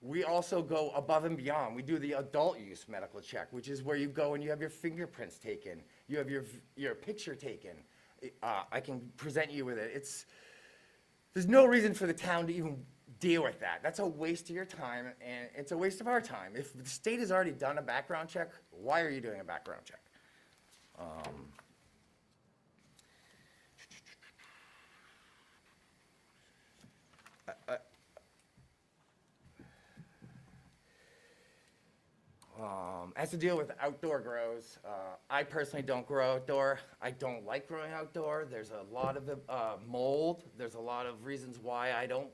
We also go above and beyond. We do the adult use medical check, which is where you go and you have your fingerprints taken, you have your picture taken. I can present you with it. There's no reason for the town to even deal with that. That's a waste of your time, and it's a waste of our time. If the state has already done a background check, why are you doing a background check? Has to deal with outdoor grows. I personally don't grow outdoor. I don't like growing outdoor. There's a lot of mold. There's a lot of reasons why I don't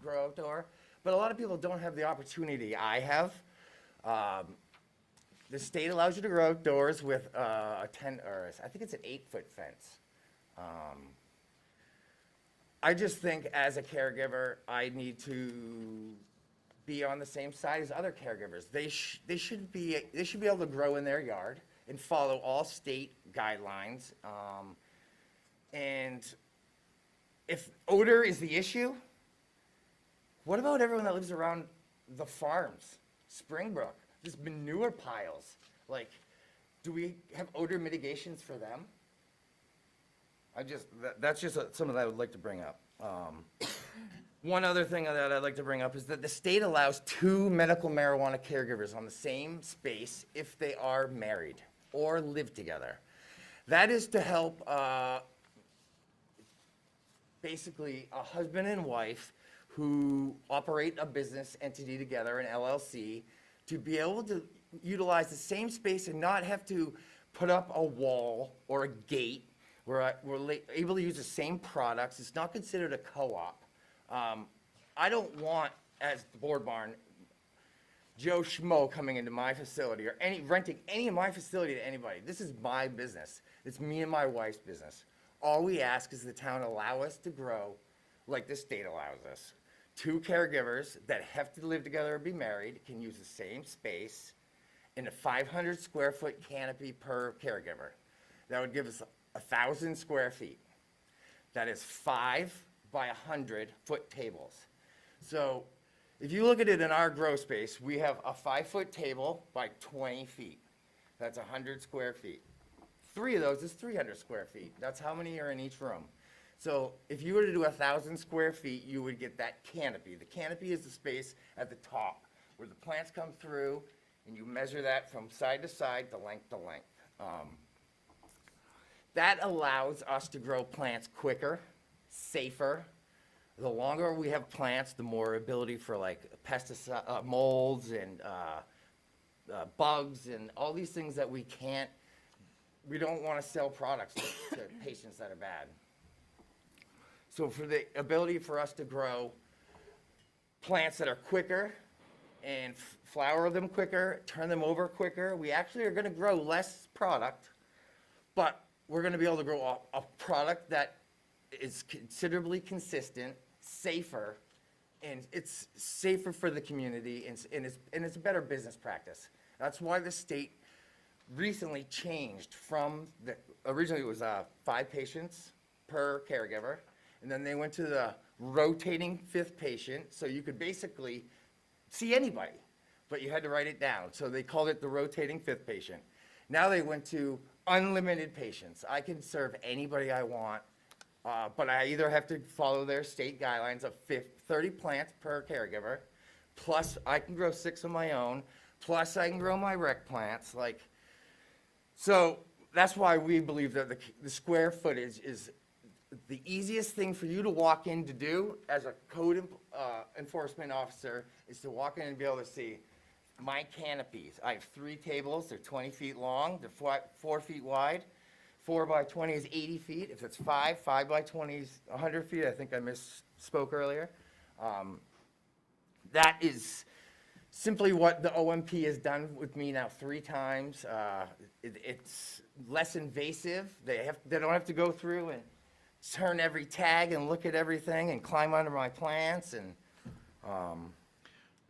grow outdoor. But a lot of people don't have the opportunity I have. The state allows you to grow outdoors with I think it's an 8-foot fence. I just think as a caregiver, I need to be on the same side as other caregivers. They should be able to grow in their yard and follow all state guidelines. And if odor is the issue, what about everyone that lives around the farms, Springbrook, just manure piles? Like, do we have odor mitigations for them? That's just something that I would like to bring up. One other thing that I'd like to bring up is that the state allows 2 medical marijuana caregivers on the same space if they are married or live together. That is to help basically a husband and wife who operate a business entity together, an LLC, to be able to utilize the same space and not have to put up a wall or a gate. We're able to use the same products. It's not considered a co-op. I don't want, as the board barn, Joe Schmo coming into my facility or renting any of my facility to anybody. This is my business. It's me and my wife's business. All we ask is the town allow us to grow like the state allows us. 2 caregivers that have to live together or be married can use the same space in a 500 square foot canopy per caregiver. That would give us 1,000 square feet. That is 5 by 100 foot tables. So if you look at it in our grow space, we have a 5-foot table by 20 feet. That's 100 square feet. 3 of those is 300 square feet. That's how many are in each room. So if you were to do 1,000 square feet, you would get that canopy. The canopy is the space at the top where the plants come through, and you measure that from side to side, to length to length. That allows us to grow plants quicker, safer. The longer we have plants, the more ability for like pesticide, molds and bugs and all these things that we don't want to sell products to patients that are bad. So for the ability for us to grow plants that are quicker and flower them quicker, turn them over quicker, we actually are going to grow less product, but we're going to be able to grow a product that is considerably consistent, safer, and it's safer for the community, and it's a better business practice. That's why the state recently changed from originally it was 5 patients per caregiver, and then they went to the rotating 5th patient, so you could basically see anybody, but you had to write it down. So they called it the rotating 5th patient. Now they went to unlimited patients. I can serve anybody I want, but I either have to follow their state guidelines of 30 plants per caregiver, plus I can grow 6 of my own, plus I can grow my rec plants. So that's why we believe that the square footage is the easiest thing for you to walk in to do as a enforcement officer is to walk in and be able to see my canopies. I have 3 tables, they're 20 feet long, they're 4 feet wide. 4 by 20 is 80 feet. If it's 5 by 20 is 100 feet. I think I misspoke earlier. That is simply what the OMP has done with me now 3 times. It's less invasive. They don't have to go through and turn every tag and look at everything and climb under my plants and,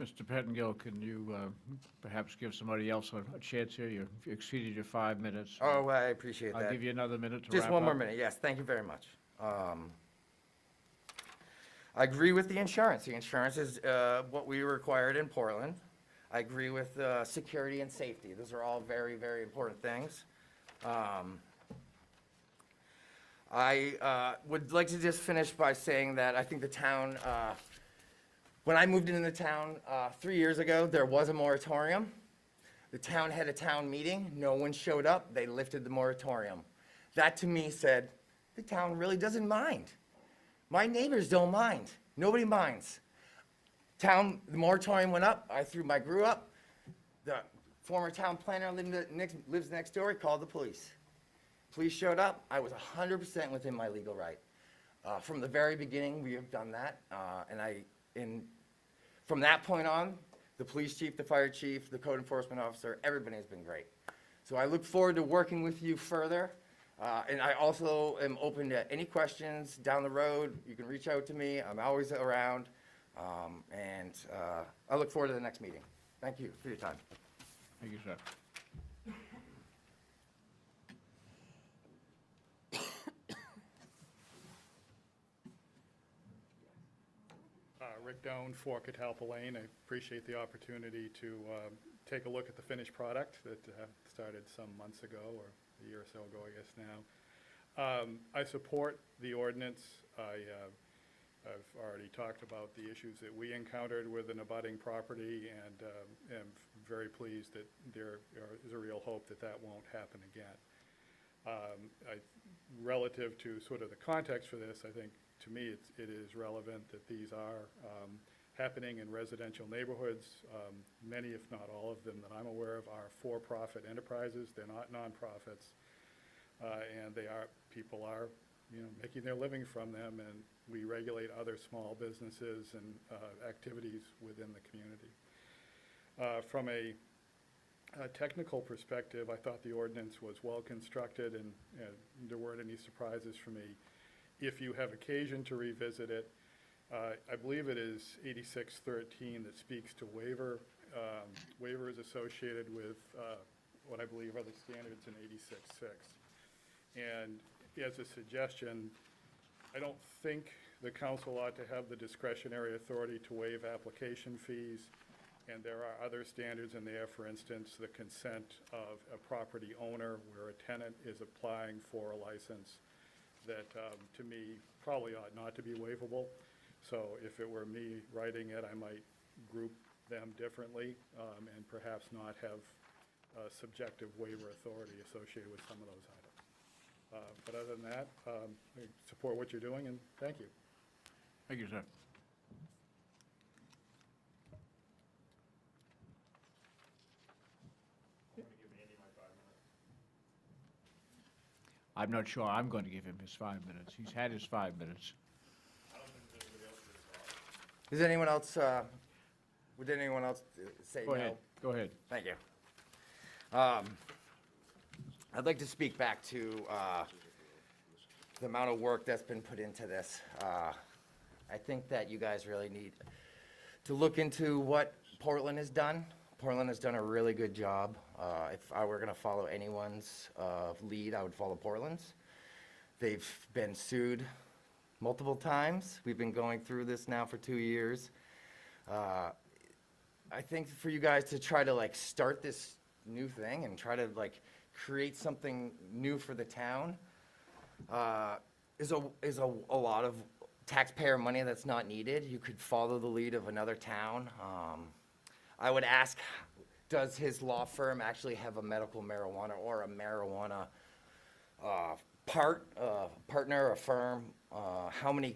Mr. Pettingill, can you perhaps give somebody else a chance here? You've exceeded your 5 minutes. oh, I appreciate that. I'll give you another minute to wrap Just up. one more minute, yes, thank you very much. I agree with the insurance. The insurance is what we required in Portland. I agree with security and safety. Those are all very, very important things. I would like to just finish by saying that I think the town, when I moved into the town 3 years ago, there was a moratorium. The town had a town meeting, no one showed up, they lifted the moratorium. That to me said, the town really doesn't mind. My neighbors don't mind, nobody minds. The moratorium went up, I grew up, the former town planner lives next door, he called the police. Police showed up, I was 100% within my legal right. From the very beginning, we have done that, and from that point on, the police chief, the fire chief, the code enforcement officer, everybody has been great. So I look forward to working with you further, and I also am open to any questions down the road. You can reach out to me, I'm always around, and I look forward to the next meeting. Thank you for your time. Thank you, sir. Rick Doan, 4 Catalpa Lane. I appreciate the opportunity to take a look at the finished product that started some months ago, or a year or so ago, I guess now. I support the ordinance. I've already talked about the issues that we encountered with an abutting property, and am very pleased that there is a real hope that that won't happen again. Relative to sort of the context for this, I think to me it is relevant that these are happening in residential neighborhoods. Many, if not all of them that I'm aware of, are for-profit enterprises. They're not nonprofits, and people are making their living from them, and we regulate other small businesses and activities within the community. From a technical perspective, I thought the ordinance was well-constructed, and there weren't any surprises for me. If you have occasion to revisit it, I believe it is 8613 that speaks to waiver. Waiver is associated with what I believe are the standards in 86.6. And as a suggestion, I don't think the council ought to have the discretionary authority to waive application fees. And there are other standards in there, for instance, the consent of a property owner where a tenant is applying for a license that, to me, probably ought not to be waivable. So if it were me writing it, I might group them differently, and perhaps not have subjective waiver authority associated with some of those items. But other than that, I support what you're doing, and thank you. Thank you, sir. I'm not sure I'm going to give him his 5 minutes. He's had his 5 minutes. Does anyone else, would anyone else say no? Go ahead, go ahead. Thank you. I'd like to speak back to the amount of work that's been put into this. I think that you guys really need to look into what Portland has done. Portland has done a really good job. If I were gonna follow anyone's lead, I would follow Portland's. They've been sued multiple times. We've been going through this now for 2 years. I think for you guys to try to start this new thing and try to create something new for the town is a lot of taxpayer money that's not needed. You could follow the lead of another town. I would ask, does his law firm actually have a medical marijuana or a marijuana partner, a firm, how many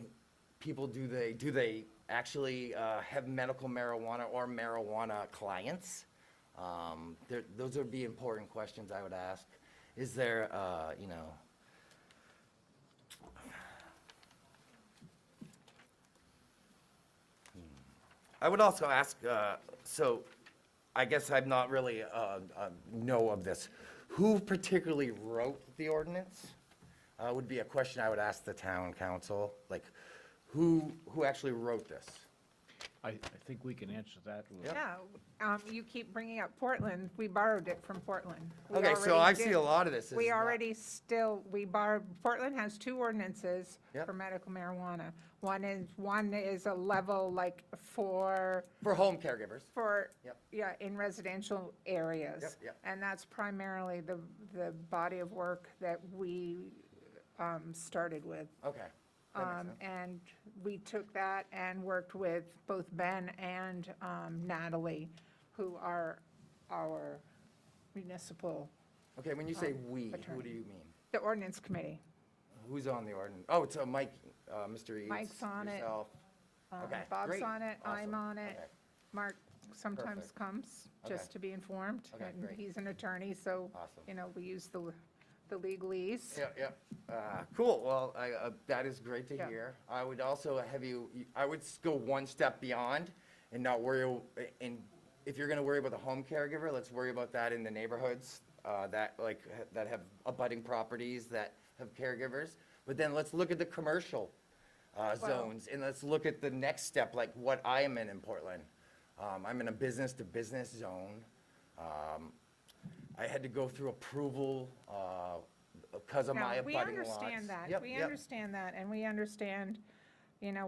people do they actually have medical marijuana or marijuana clients? Those would be important questions I would ask. Is there, you know, I would also ask, so I guess I'm not really know of this. Who particularly wrote the ordinance? Would be a question I would ask the town council. Like, who actually wrote this? I think we can answer that. Yeah, you keep bringing up Portland. We borrowed it from Portland. We Okay, so already I see did. a lot of this. We is not- already we borrowed, Portland has 2 ordinances Yep. for medical marijuana. One is a level like For home caregivers. Yep. yeah, in residential areas. Yep, yep. And that's primarily the body of work that we started with. Okay. that makes sense. And we took that and worked with both Ben and Natalie, who are our municipal, Okay, when you say we, who do attorney. you mean? the ordinance committee. Who's on the ordinance? Oh, it's Mike, Mr. Eads. Mike's on it. yourself. Okay, Bob's great. on it, I'm Awesome. on it. Okay. Mark sometimes Perfect. comes, Okay. just to be informed. Okay, And great. he's an attorney, so, Awesome. we use the legalese. Yeah, yeah. Cool, well, that is great to Yeah. hear. I would also have I would go one step beyond and not worry, and if you're gonna worry about the home caregiver, let's worry about that in the neighborhoods, that have abutting properties that have caregivers. But then let's look at the commercial, zones, and let's look at the next step, like what I am in Portland. I'm in a business-to-business zone. I had to go through approval, because of my No, we abutting lots. understand that. Yep, We yep. understand that, and we understand,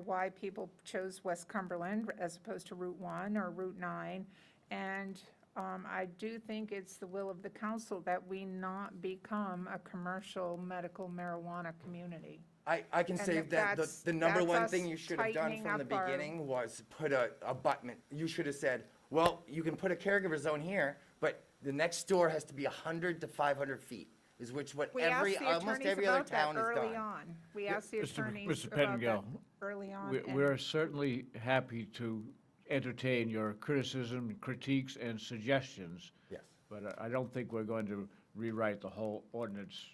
why people chose West Cumberland as opposed to Route 1 or Route 9. And I do think it's the will of the council that we not become a commercial medical marijuana community. I can And say if that that's- the number that's one us thing you should have done tightening from the up our- beginning was put a abutment. You should have said, well, you can put a caregiver zone here, but the next door has to be 100 to 500 feet, is what We asked the almost attorneys every other about that town has early done. on. We asked the Mr. attorneys Mr. about that Pettingill, early on. and- We're certainly happy to entertain your criticism, critiques, and suggestions. Yes. But I don't think we're going to rewrite the whole ordinance.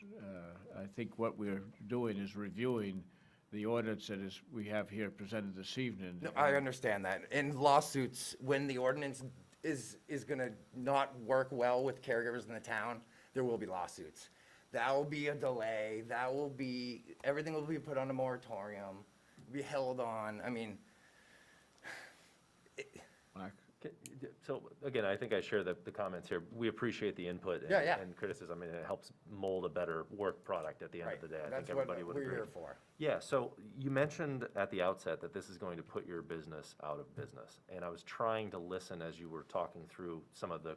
I think what we're doing is reviewing the ordinance that we have here presented this evening. No, I understand that. In lawsuits, when the ordinance is gonna not work well with caregivers in the town, there will be lawsuits. That will be a delay, everything will be put on a moratorium, be held on, I mean, Mark? So, again, I think I share the comments here. We appreciate the input Yeah, yeah. and criticism. I mean, it helps mold a better work product at the end right, of the day. I that's think what everybody would we're agree. here for. Yeah, so you mentioned at the outset that this is going to put your business out of business. And I was trying to listen as you were talking through some of the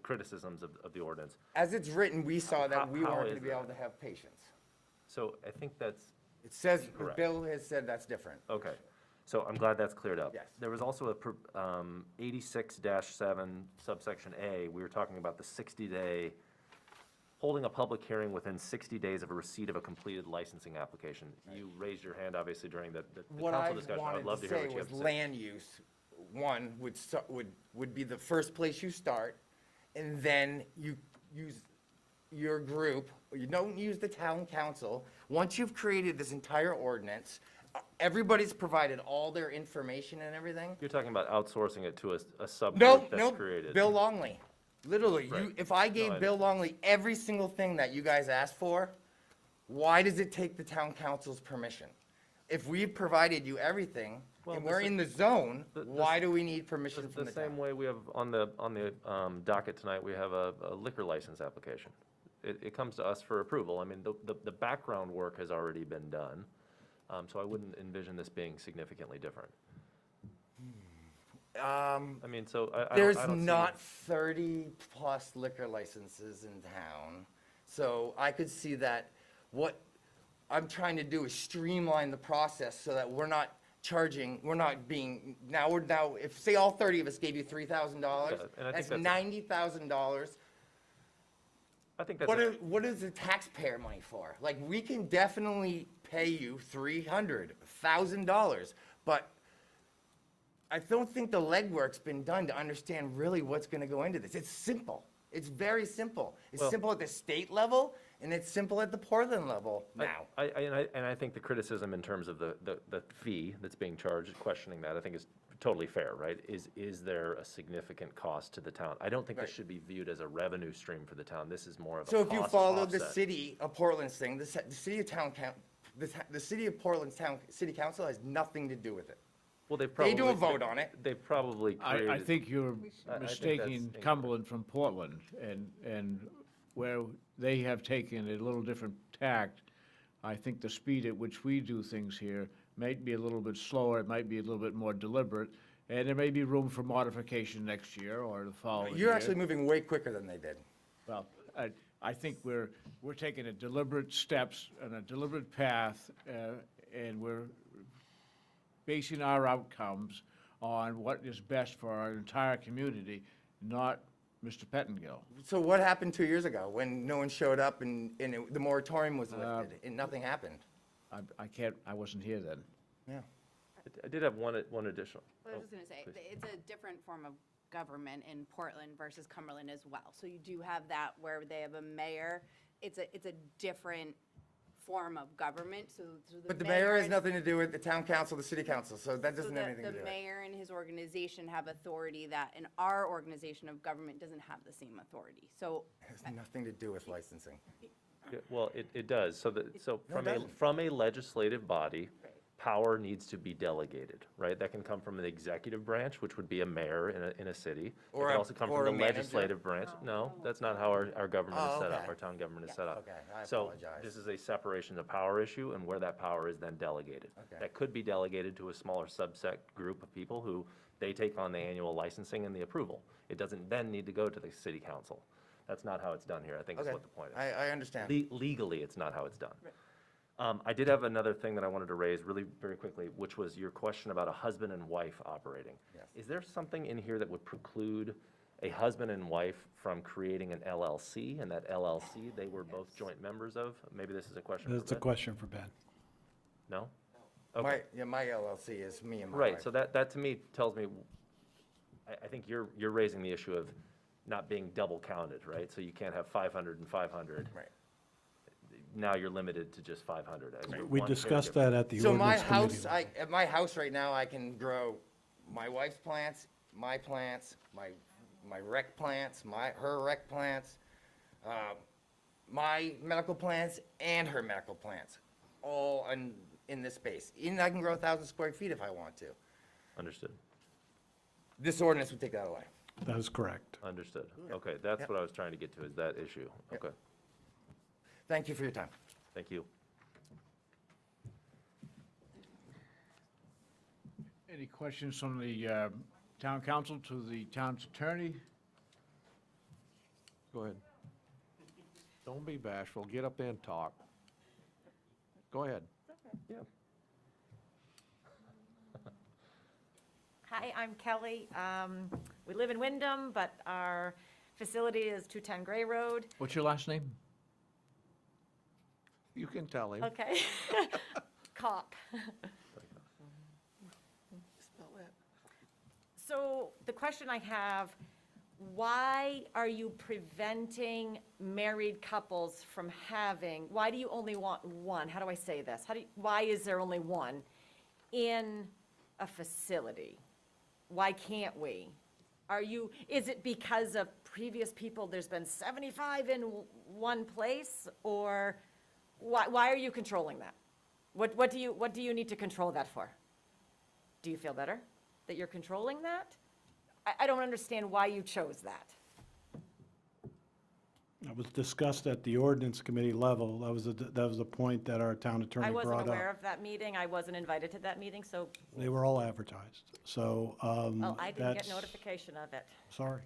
criticisms of the ordinance. As it's written, we saw that we How weren't is gonna be that? able to have patients. So I think that's, It says, Correct. Bill has said that's different. okay. So I'm glad that's cleared up. Yes. There was also a 86-7 subsection A, we were talking about the 60-day, holding a public hearing within 60 days of a receipt of a completed licensing application. You raised your hand, obviously, during the What I council discussion. I would wanted love to to hear say what you was have to say. land use, one, would be the first place you start, and then you use your group, you don't use the town council. Once you've created this entire ordinance, everybody's provided all their information and everything. You're talking about outsourcing it to a No, subgroup no, that's created. Bill Longley. Literally, Right. if I No, gave I Bill Longley every single thing that you guys asked for, why does it take the town council's permission? If we've provided you everything, Well, and we're the- in the zone, the- why do we need permission from The the same town? way we have on the docket tonight, we have a liquor license application. It comes to us for approval. I mean, the background work has already been done, so I wouldn't envision this being significantly different. I mean, so I There's don't see- not 30-plus liquor licenses in town, so I could see that what I'm trying to do is streamline the process so that we're not charging, if, say, all 30 of us gave you $3,000, Yeah, and I think that's that's a- $90,000 I think that's, What is the taxpayer money for? Like, we can definitely pay you $300,000, but I don't think the legwork's been done to understand really what's gonna go into this. It's simple. It's very simple. It's Well- simple at the state level, and it's simple at the Portland level now. and I think the criticism in terms of the fee that's being charged, questioning that, I think is totally fair, right? Is there a significant cost to the town? I don't think this Right. should be viewed as a revenue stream for the town. This is more of a So if you cost follow the offset. city of Portland's thing, the city of town, the city of Portland's town, city council has nothing to do with it. Well, they They probably. do a vote on it. They probably created. I think you're I think that's mistaking incorrect. Cumberland from Portland, and where they have taken a little different tact. I think the speed at which we do things here might be a little bit slower, it might be a little bit more deliberate, and there may be room for modification next year or the following year. You're actually moving way quicker than they did. Well, I think we're taking a deliberate steps and a deliberate path, and we're basing our outcomes on what is best for our entire community, not Mr. Pettingill. So what happened 2 years ago when no one showed up and the moratorium was lifted and nothing happened? I wasn't here then. Yeah. I did have one additional. I was just gonna say, it's a different form of government in Portland versus Cumberland as well. So you do have that where they have a mayor. It's a different form of government, so But the mayor has nothing to do with the town council, the city council, so that doesn't have anything to do The with it. mayor and his organization have authority that in our organization of government doesn't have the same authority. So It has nothing to do with licensing. Yeah, well, it does. So No, it from doesn't. from a legislative body, power needs to be delegated, right? That can come from the executive branch, which would be a mayor in a city. It Or can a- also come or from a the manager? legislative branch. No, that's not how our government is Oh, set up, okay. our town government is set up. Okay, I So apologize. this is a separation of power issue and where that power is then delegated. Okay. That could be delegated to a smaller subset group of people who they take on the annual licensing and the approval. It doesn't then need to go to the city council. That's not how it's done here, I think is Okay, what the point is. I understand. Legally, it's not how it's done. I did have another thing that I wanted to raise really very quickly, which was your question about a husband and wife operating. Yes. Is there something in here that would preclude a husband and wife from creating an LLC, and that LLC they were both joint members of? Maybe this is a question for That's a Ben? question for Ben. No? Okay. My LLC is me and my Right, wife. so that to me tells me, I think you're raising the issue of not being double counted, right? So you can't have 500 and 500. Right. Now you're limited to just 500. as We one discussed caregiver. that at the So my ordinance committee. house, at my house right now, I can grow my wife's plants, my plants, my rec plants, her rec plants, my medical plants and her medical plants, all in this space. And I can grow 1,000 square feet if I want to. Understood, This ordinance would take that away. That is correct. understood. Okay, that's Yep. what I was trying to get to, is that issue. Yep. Okay, Thank you for your time. thank you. Any questions from the town council to the town's attorney? Go ahead. Don't be bashful, get up there and talk. Go ahead. Yeah. Hi, I'm Kelly. We live in Wyndham, but our facility is 210 Gray Road. What's your last name? You can tell him. Okay. Cock. So the question I have, why are you preventing married couples from having, why do you only want one? How do I say this? Why is there only one in a facility? Why can't we? Is it because of previous people, there's been 75 in one place? Or why are you controlling that? What do you need to control that for? Do you feel better that you're controlling that? I don't understand why you chose that. That was discussed at the ordinance committee level. That was a point that our town attorney I brought wasn't up. aware of that meeting. I wasn't invited to that meeting, so, They were all advertised, so, well, I didn't get that's- notification of it. Sorry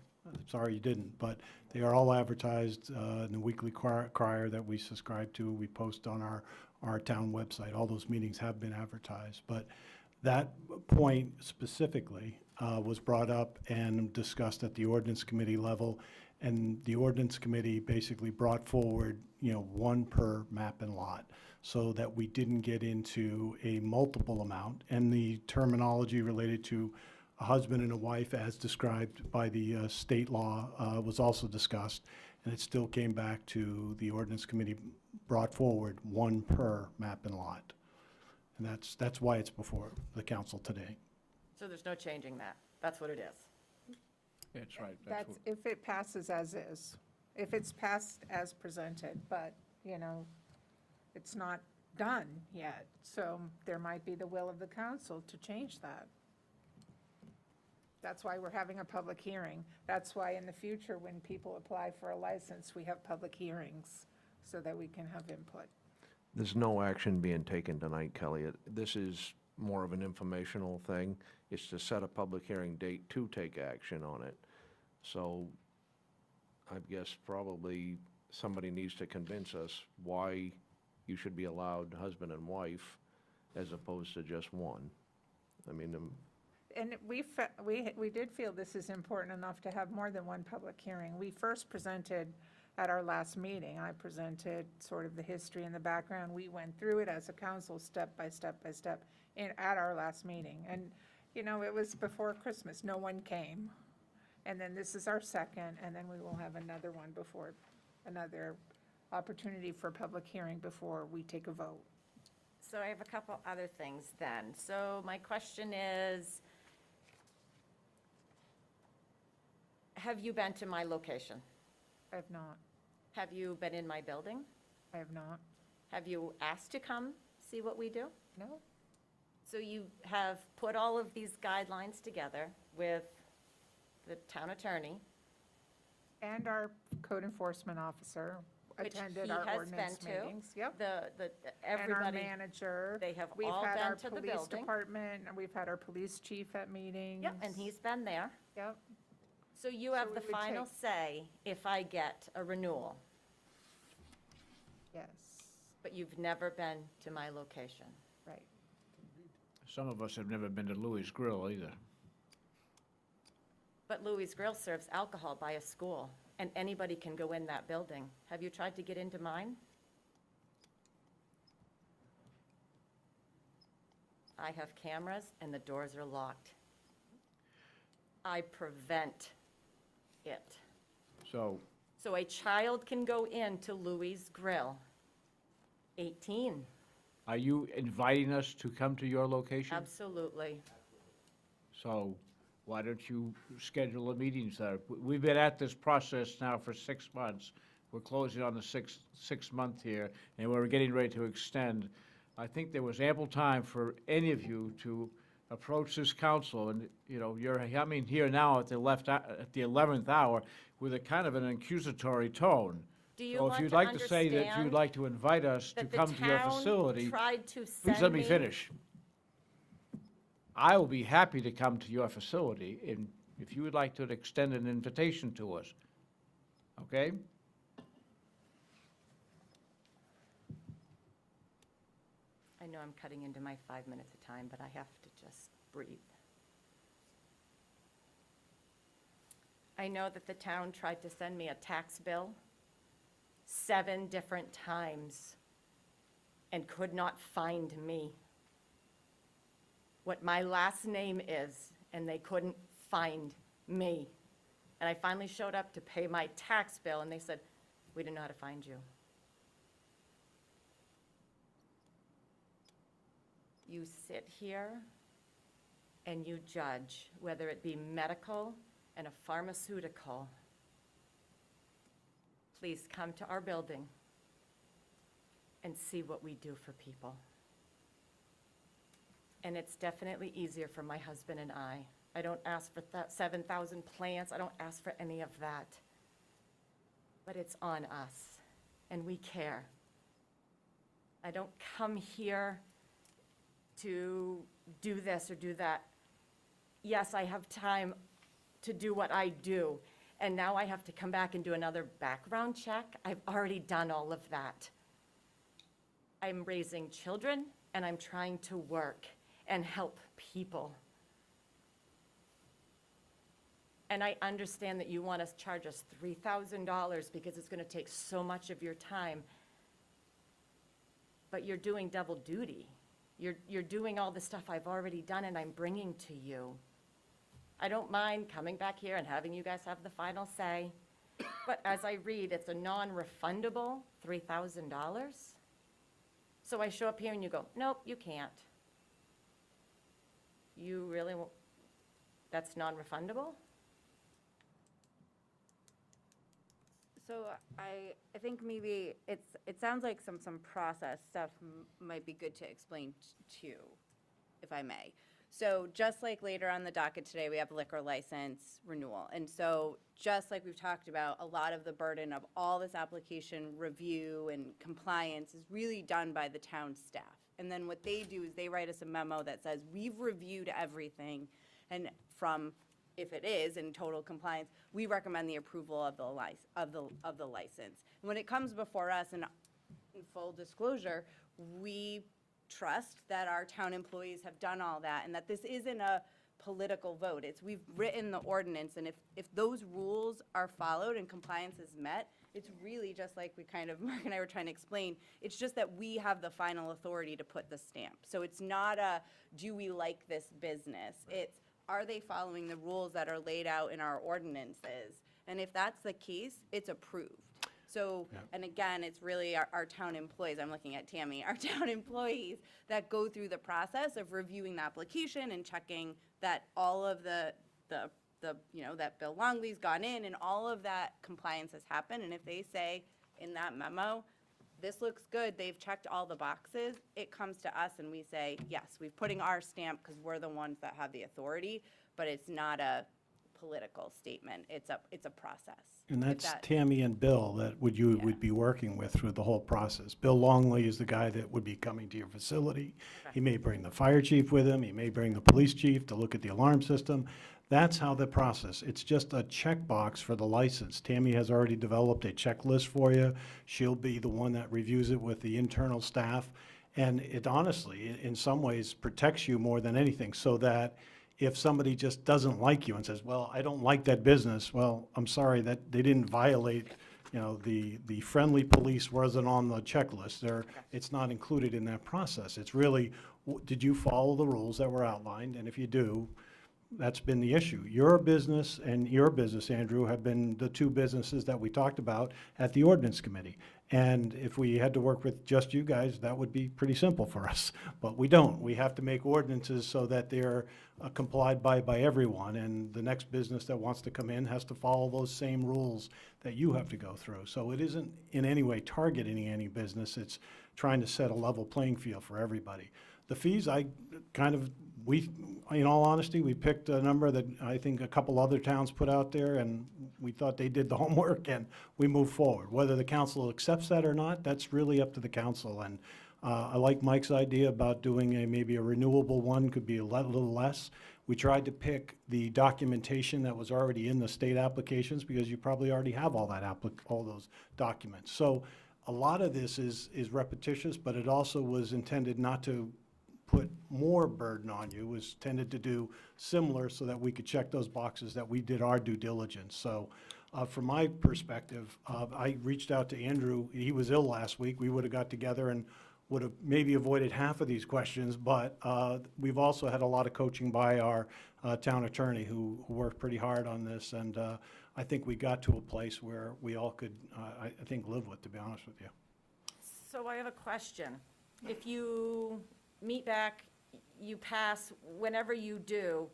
you didn't, but they are all advertised in the weekly crier that we subscribe to, we post on our town website. All those meetings have been advertised, but that point specifically was brought up and discussed at the ordinance committee level, And the ordinance committee basically brought forward, one per map and lot, so that we didn't get into a multiple amount. And the terminology related to a husband and a wife, as described by the state law, was also discussed. And it still came back to the ordinance committee brought forward one per map and lot. And that's why it's before the council today. So there's no changing that. That's what it is. That's right. That's if it passes as is, if it's passed as presented, but, it's not done yet. So there might be the will of the council to change that. That's why we're having a public hearing. That's why in the future, when people apply for a license, we have public hearings so that we can have input. There's no action being taken tonight, Kelly. This is more of an informational thing. It's to set a public hearing date to take action on it. So I guess probably somebody needs to convince us why you should be allowed husband and wife as opposed to just one. I mean, And we did feel this is important enough to have more than one public hearing. We first presented at our last meeting. I presented sort of the history and the background. We went through it as a council, step by step by step, at our last meeting. And, it was before Christmas. No one came. And then this is our second, and then we will have another one before, another opportunity for public hearing before we take a vote. So I have a couple other things then. So my question is, have you been to my location? I have not. Have you been in my building? I have not. Have you asked to come see what we do? No? So you have put all of these guidelines together with the town attorney, And our code enforcement officer which attended he our has ordinance been to. meetings. Yep. the, And our everybody, manager. they have We've all had our been to the police building. department, and we've had our police chief at meetings. Yep, and he's been there. Yep. So you have we the would final take- say if I get a renewal, Yes, but you've never been to my location. right. Some of us have never been to Louis Grill either. But Louis Grill serves alcohol by a school, and anybody can go in that building. Have you tried to get into mine? I have cameras, and the doors are locked. I prevent it. So, So a child can go into Louis Grill, 18, are you inviting us to come to your location? absolutely. So why don't you schedule a meeting there? We've been at this process now for 6 months. We're closing on the sixth month here, and we're getting ready to extend. I think there was ample time for any of you to approach this council, and, you're coming here now at the 11th hour with a kind of an accusatory tone. Do you So if want you'd to like to say that you'd understand like to invite us to that the come to your town facility, tried to please send let me finish. I will be happy to come to your facility if you would like to extend an invitation to us. Okay? I know I'm cutting into my 5 minutes of time, but I have to just breathe. I know that the town tried to send me a tax bill 7 different times and could not find me. What my last name is, and they couldn't find me. And I finally showed up to pay my tax bill, and they said, "We don't know how to find you." You sit here and you judge, whether it be medical and a pharmaceutical. Please come to our building and see what we do for people. And it's definitely easier for my husband and I. I don't ask for 7,000 plants, I don't ask for any of that. But it's on us, and we care. I don't come here to do this or do that. Yes, I have time to do what I do, and now I have to come back and do another background check. I've already done all of that. I'm raising children, and I'm trying to work and help people. And I understand that you want to charge us $3,000 because it's going to take so much of your time. But you're doing double duty. You're doing all the stuff I've already done and I'm bringing to you. I don't mind coming back here and having you guys have the final say. But as I read, it's a non-refundable $3,000. So I show up here and you go, nope, you can't. You really, that's non-refundable? So I think maybe it sounds like some process stuff might be good to explain too, if I may. So just like later on the docket today, we have liquor license renewal. And so just like we've talked about, a lot of the burden of all this application review and compliance is really done by the town staff. And then what they do is they write us a memo that says, we've reviewed everything, and from, if it is in total compliance, we recommend the approval of the license. And when it comes before us, and in full disclosure, we trust that our town employees have done all that, and that this isn't a political vote. We've written the ordinance, and if those rules are followed and compliance is met, it's really just like Mark and I were trying to explain, it's just that we have the final authority to put the stamp. So it's not a, do we like this business? It's, are they following the rules that are laid out in our ordinances? And if that's the case, it's approved. So, and again, it's really our town employees, I'm looking at Tammy, our town employees that go through the process of reviewing the application and checking that all of the that Bill Longley's gone in and all of that compliance has happened. And if they say in that memo, this looks good, they've checked all the boxes, it comes to us and we say, yes, we're putting our stamp because we're the ones that have the authority, but it's not a political statement, it's a process. And If that's that- Tammy and Bill that you would be working with through the whole process. Bill Longley is the guy that would be coming to your facility. He may bring the fire chief with him, he may bring the police chief to look at the alarm system. That's how the process, it's just a checkbox for the license. Tammy has already developed a checklist for you. She'll be the one that reviews it with the internal staff. And it honestly, in some ways, protects you more than anything, so that if somebody just doesn't like you and says, well, I don't like that business, well, I'm sorry that they didn't violate, the friendly police wasn't on the checklist. It's not included in that process. It's really, did you follow the rules that were outlined? And if you do, that's been the issue. Your business and your business, Andrew, have been the two businesses that we talked about at the ordinance committee. And if we had to work with just you guys, that would be pretty simple for us. But we don't. We have to make ordinances so that they're complied by everyone. And the next business that wants to come in has to follow those same rules that you have to go through. So it isn't in any way targeting any business. It's trying to set a level playing field for everybody. The fees, in all honesty, we picked a number that I think a couple other towns put out there, and we thought they did the homework, and we moved forward. Whether the council accepts that or not, that's really up to the council. And I like Mike's idea about doing maybe a renewable one, could be a little less. We tried to pick the documentation that was already in the state applications, because you probably already have all those documents. So a lot of this is repetitious, but it also was intended not to put more burden on you, was tended to do similar so that we could check those boxes that we did our due diligence. So from my perspective, I reached out to Andrew. He was ill last week. We would have got together and would have maybe avoided half of these questions, but we've also had a lot of coaching by our town attorney who worked pretty hard on this, and I think we got to a place where we all could, I think, live with, to be honest with you. So I have a question. If you meet back, you pass, whenever you do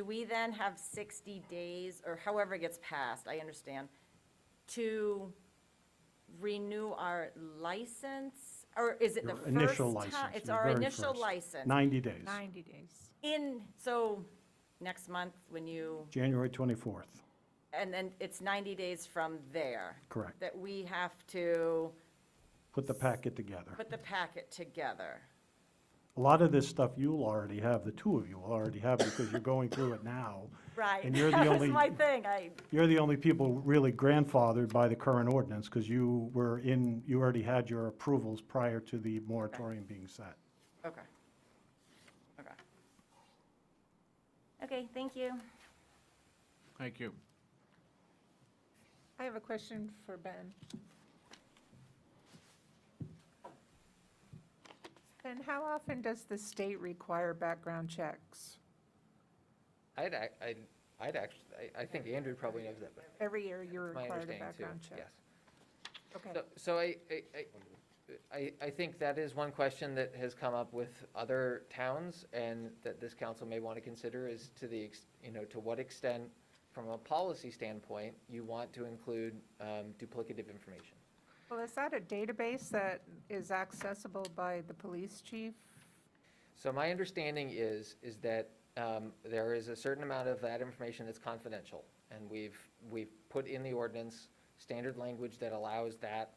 we then have 60 days, or however it gets passed, I understand, to renew our license? Or is it the Your first initial time? license, It's your our very initial first. license. 90 days, 90 days. So next month when you, January 24th, and then it's 90 days from there. correct. That we have to Put the packet together. put the packet together. A lot of this stuff you'll already have, the two of you will already have, because you're going through it now. Right. And you're the That was only- my thing. You're the only people really grandfathered by the current ordinance, because you already had your approvals prior to the moratorium being set. Okay. Okay. Okay, thank you. Thank you. I have a question for Ben. Ben, how often does the state require background checks? I'd actually, I think Andrew probably knows that, but Every year you're my required a understanding too, background check? yes. Okay. So I think that is one question that has come up with other towns and that this council may want to consider is to the, to what extent, from a policy standpoint, you want to include duplicative information. Well, is that a database that is accessible by the police chief? So my understanding is that there is a certain amount of that information that's confidential. And we've put in the ordinance standard language that allows that,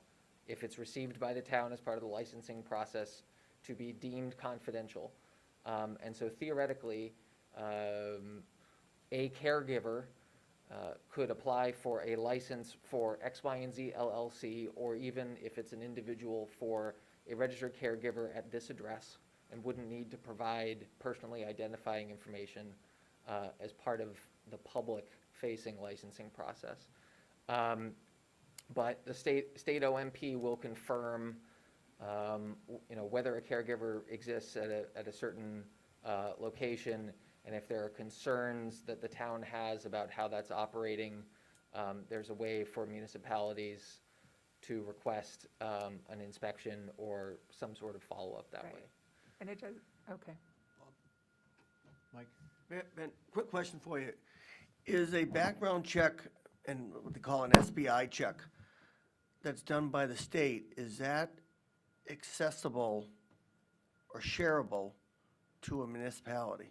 if it's received by the town as part of the licensing process, to be deemed confidential. And so theoretically, a caregiver could apply for a license for X, Y, and Z LLC, or even if it's an individual for a registered caregiver at this address, and wouldn't need to provide personally identifying information as part of the public-facing licensing process. But the state OMP will confirm, whether a caregiver exists at a certain location, and if there are concerns that the town has about how that's operating, there's a way for municipalities to request an inspection or some sort of follow-up that Right. way. And it does, okay. Mike? Ben, quick question for you. Is a background check, and what they call an SBI check, that's done by the state, is that accessible or shareable to a municipality?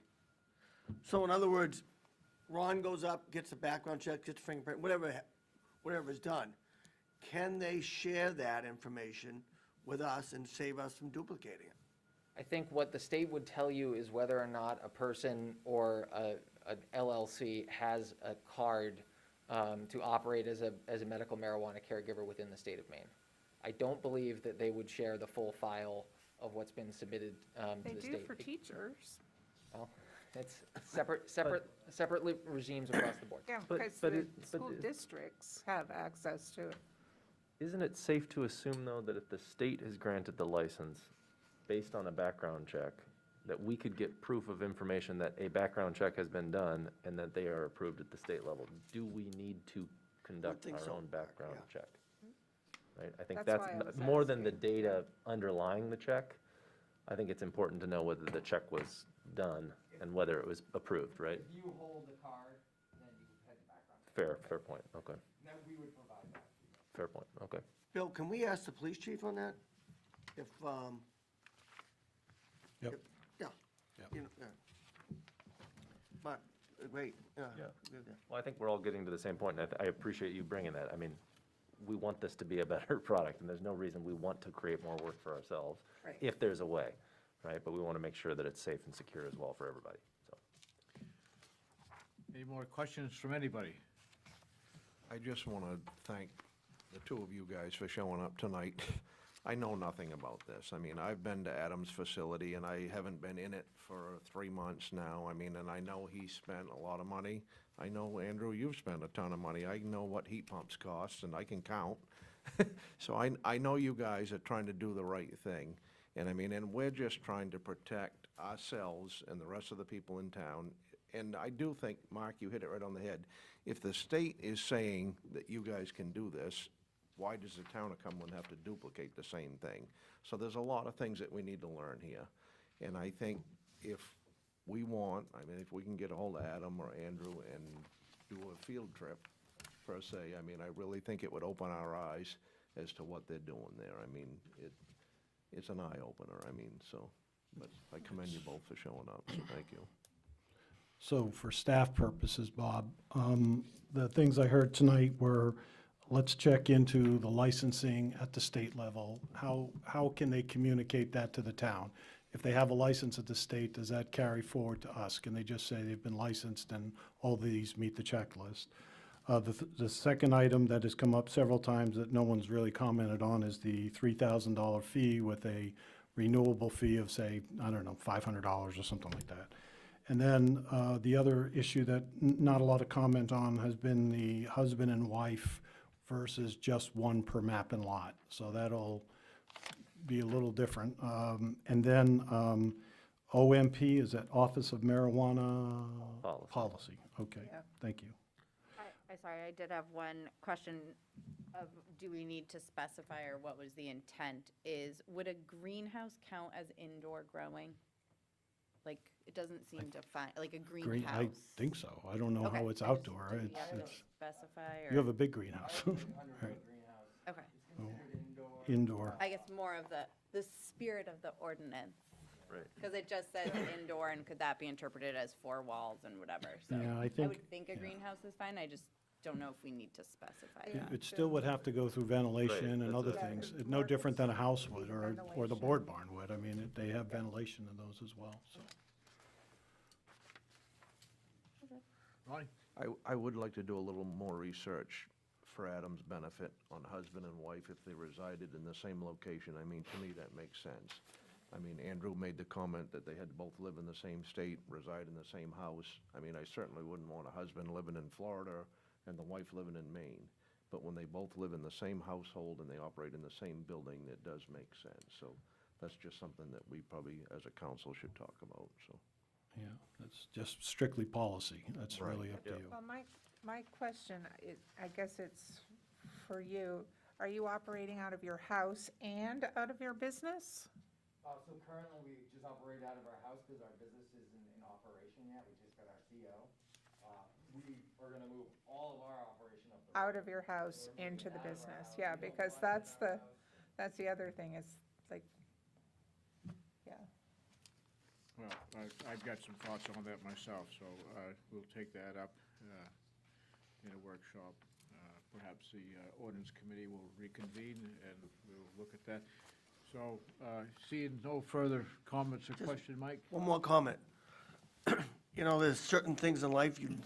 So in other words, Ron goes up, gets a background check, gets a fingerprint, whatever is done. Can they share that information with us and save us from duplicating it? I think what the state would tell you is whether or not a person or an LLC has a card to operate as a medical marijuana caregiver within the state of Maine. I don't believe that they would share the full file of what's been submitted to They the do state. for teachers. Well, it's separate regimes across the board. Yeah, But- because but the it- but school it- districts have access to it. Isn't it safe to assume, though, that if the state has granted the license based on a background check, that we could get proof of information that a background check has been done and that they are approved at the state level? Do we need to conduct think our so, own background yeah. check? Right, I think That's that's, why I was more than the asking. data underlying the check, I think it's important to know whether the check was done and whether it was approved, right? If you hold the card, then you head the background. Fair point, okay, Then we would provide that. fair point, okay. Bill, can we ask the police chief on that? If, Yep. yeah. Yep. You know, yeah. But, great, yeah. Yeah. Good, yeah. Well, I think we're all getting to the same point, and I appreciate you bringing that. I mean, we want this to be a better product, and there's no reason we want to create more work for ourselves, Right. if there's a way, right? But we want to make sure that it's safe and secure as well for everybody, so. Any more questions from anybody? I just want to thank the two of you guys for showing up tonight. I know nothing about this. I mean, I've been to Adam's facility, and I haven't been in it for 3 months now. I mean, and I know he spent a lot of money. I know, Andrew, you've spent a ton of money. I know what heat pumps cost, and I can count. So I know you guys are trying to do the right thing. And I mean, and we're just trying to protect ourselves and the rest of the people in town. And I do think, Mark, you hit it right on the head. If the state is saying that you guys can do this, why does the town of Cumberland have to duplicate the same thing? So there's a lot of things that we need to learn here. And I think if we want, I mean, if we can get a hold of Adam or Andrew and do a field trip, per se, I mean, I really think it would open our eyes as to what they're doing there. I mean, it's an eye-opener, I mean, so, but I commend you both for showing up, so thank you. So for staff purposes, Bob, the things I heard tonight were, let's check into the licensing at the state level. How can they communicate that to the town? If they have a license at the state, does that carry forward to us? Can they just say they've been licensed and all these meet the checklist? The second item that has come up several times that no one's really commented on is the $3,000 fee with a renewable fee of, say, I don't know, $500 or something like that. And then the other issue that not a lot of comment on has been the husband and wife versus just one per map and lot. So that'll be a little different. And then OMP, is that Office of Marijuana? Policy. Policy, okay, Yep. thank you. Sorry, I did have one question of, do we need to specify, or what was the intent, would a greenhouse count as indoor growing? Like, it doesn't seem to find, like a Green, greenhouse. I think so. I don't know how Okay. it's outdoor. Do we It's, have to it's, specify, you have or, a big greenhouse. Right. okay. Indoor. I guess more of the spirit of the ordinance. Right. Because it just says indoor, and could that be interpreted as 4 walls and whatever? So Yeah, I I think- would think a yeah. greenhouse is fine, I just don't know if we need to specify It that. it still would have to go through ventilation and that's other it. Yeah, things. because No different than a house would, Ventilation. or the board barn would. I mean, they have ventilation in those as well, so. Ronnie? I would like to do a little more research for Adam's benefit on husband and wife if they resided in the same location. I mean, to me, that makes sense. I mean, Andrew made the comment that they had to both live in the same state, reside in the same house. I mean, I certainly wouldn't want a husband living in Florida and the wife living in Maine. But when they both live in the same household and they operate in the same building, it does make sense. So that's just something that we probably, as a council, should talk about, so. Yeah, that's just strictly policy. That's Right. really up to Yeah. you. Well, my question, I guess it's for you. Are you operating out of your house and out of your business? So currently, we just operate out of our house because our business isn't in operation yet. We just got our CO. We are gonna move all of our operation up the Out of your house into the business? Yeah, because that's the other thing, is like, yeah. Well, I've got some thoughts on that myself, so we'll take that up in a workshop. Perhaps the ordinance committee will reconvene and we'll look at that. So, seeing no further comments or question, Mike? One more comment. You know, there's certain things in life you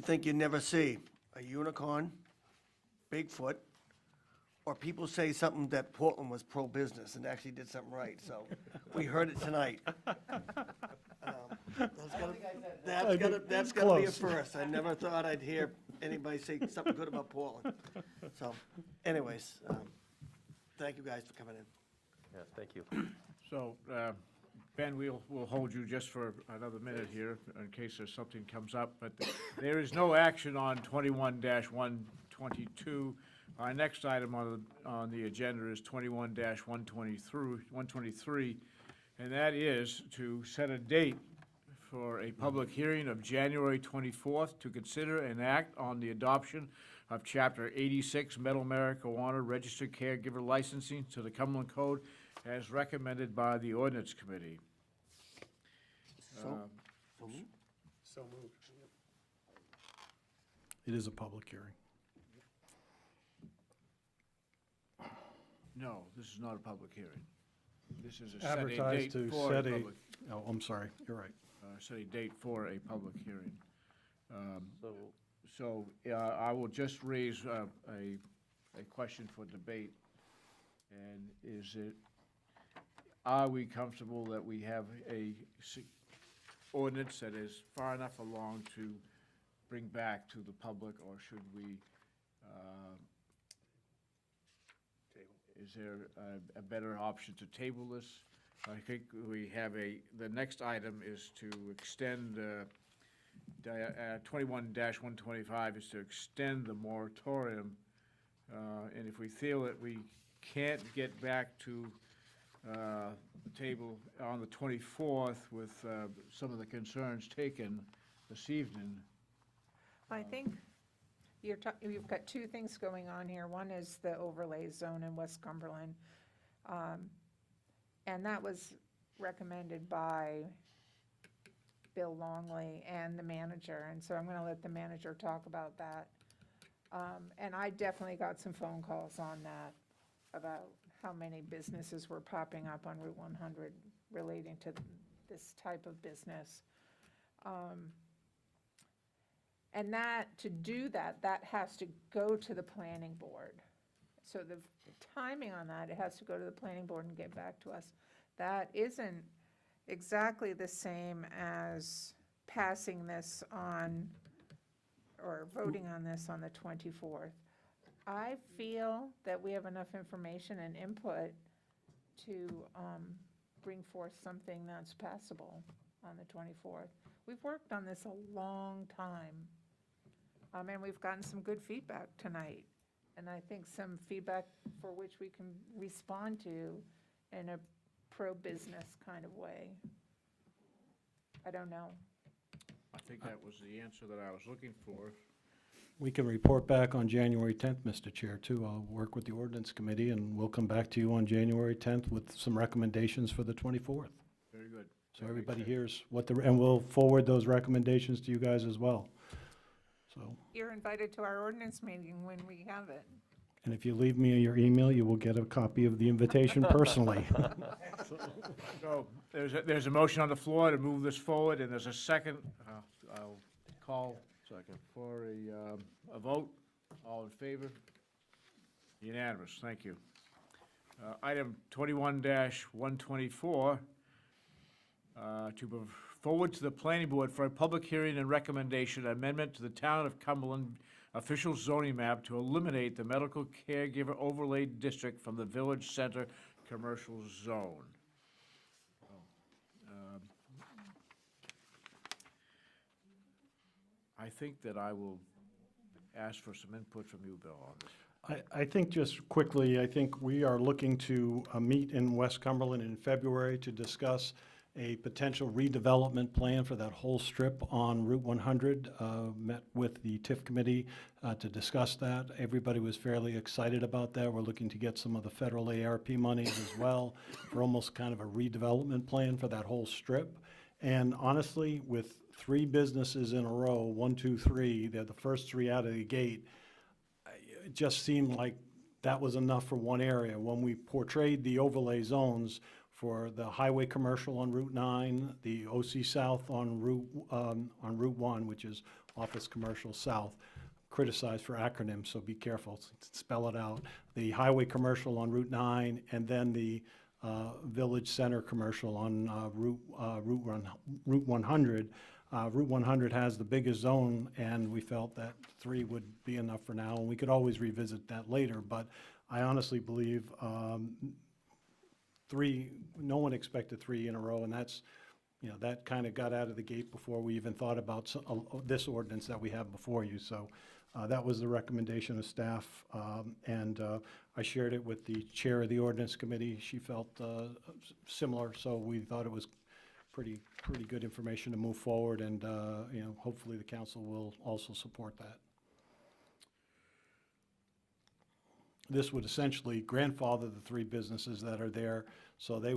think you never see. A unicorn, Bigfoot, or people say something that Portland was pro-business and actually did something right, so we heard it tonight. That's gotta be a Close. first. I never thought I'd hear anybody say something good about Portland. So anyways, thank you guys for coming in. Yeah, thank you. So, Ben, we'll hold you just for another minute here in case there's something comes up, but there is no action on 21-122. Our next item on the agenda is 21-123, and that is to set a date for a public hearing of January 24th to consider and act on the adoption of Chapter 86 medical marijuana registered caregiver licensing to the Cumberland Code as recommended by the ordinance committee. So So moved. It is a public hearing. No, this is not a public hearing. This is a set a date Advertised to for a set a, public, oh, I'm sorry, you're right. set a date for a public hearing. So, So I will just raise a question for debate, and is it, are we comfortable that we have a ordinance that is far enough along to bring back to the public, or should we, is there a better option to table this? I think we have the next item is to extend 21-125 is to extend the moratorium, and if we feel that we can't get back to the table on the 24th with some of the concerns taken this evening. I think you've got two things going on here. One is the overlay zone in West Cumberland. And that was recommended by Bill Longley and the manager, and so I'm gonna let the manager talk about that. And I definitely got some phone calls on that, about how many businesses were popping up on Route 100 relating to this type of business. And to do that has to go to the planning board. So the timing on that, it has to go to the planning board and get back to us. That isn't, exactly the same as passing this on, or voting on this on the 24th. I feel that we have enough information and input to bring forth something that's passable on the 24th. We've worked on this a long time, and we've gotten some good feedback tonight. And I think some feedback for which we can respond to in a pro-business kind of way. I don't know. I think that was the answer that I was looking for. We can report back on January 10th, Mr. Chair, too. I'll work with the ordinance committee, and we'll come back to you on January 10th with some recommendations for the 24th. Very good. So everybody hears what and we'll forward those recommendations to you guys as well. So, You're invited to our ordinance meeting when we have it. and if you leave me your email, you will get a copy of the invitation personally. So there's a motion on the floor to move this forward, and there's a second. I'll call for a vote. All in favor? Unanimous, thank you. Item 21-124, to forward to the planning board for a public hearing and recommendation amendment to the Town of Cumberland official zoning map to eliminate the medical caregiver overlay district from the village center commercial zone. I think that I will ask for some input from you, Bill, on this. I think just quickly, I think we are looking to meet in West Cumberland in February to discuss a potential redevelopment plan for that whole strip on Route 100. Met with the TIF committee to discuss that. Everybody was fairly excited about that. We're looking to get some of the federal ARP monies as well for almost kind of a redevelopment plan for that whole strip. And honestly, with 3 businesses in a row, 1, 2, 3, they're the first 3 out of the gate, it just seemed like that was enough for one area. When we portrayed the overlay zones for the highway commercial on Route 9, the OC South on Route 1, which is Office Commercial South, criticized for acronyms, so be careful, spell it out. The highway commercial on Route 9, and then the Village Center commercial on Route 100. Route 100 has the biggest zone, and we felt that 3 would be enough for now, and we could always revisit that later, but I honestly believe 3, no one expected 3 in a row, and that's, that kind of got out of the gate before we even thought about this ordinance that we have before you, so that was the recommendation of staff, and I shared it with the chair of the ordinance committee. She felt similar, so we thought it was pretty good information to move forward, and hopefully the council will also support that. This would essentially grandfather the 3 businesses that are there, so they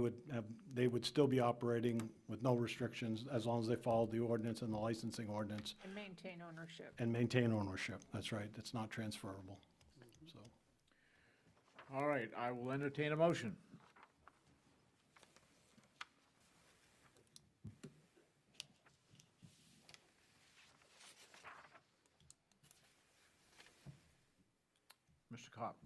would still be operating with no restrictions as long as they followed the ordinance and the licensing ordinance. And maintain ownership. And maintain ownership, that's right, it's not transferable, so. All right, I will entertain a motion. Mr. Kopp.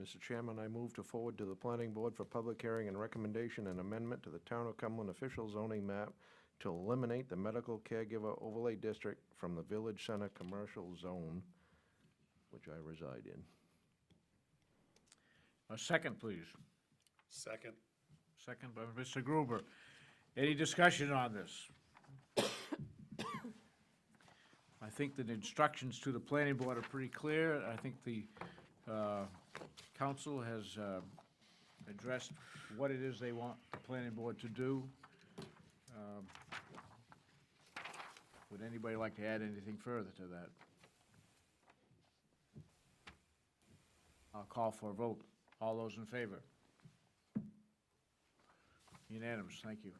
Mr. Chairman, I move to forward to the planning board for public hearing and recommendation and amendment to the Town of Cumberland official zoning map to eliminate the medical caregiver overlay district from the village center commercial zone, which I reside in. A second, please. Second. Second by Mr. Gruber. Any discussion on this? I think that the instructions to the planning board are pretty clear. I think the council has addressed what it is they want the planning board to do. Would anybody like to add anything further to that? I'll call for a vote. All those in favor? Unanimous, thank you.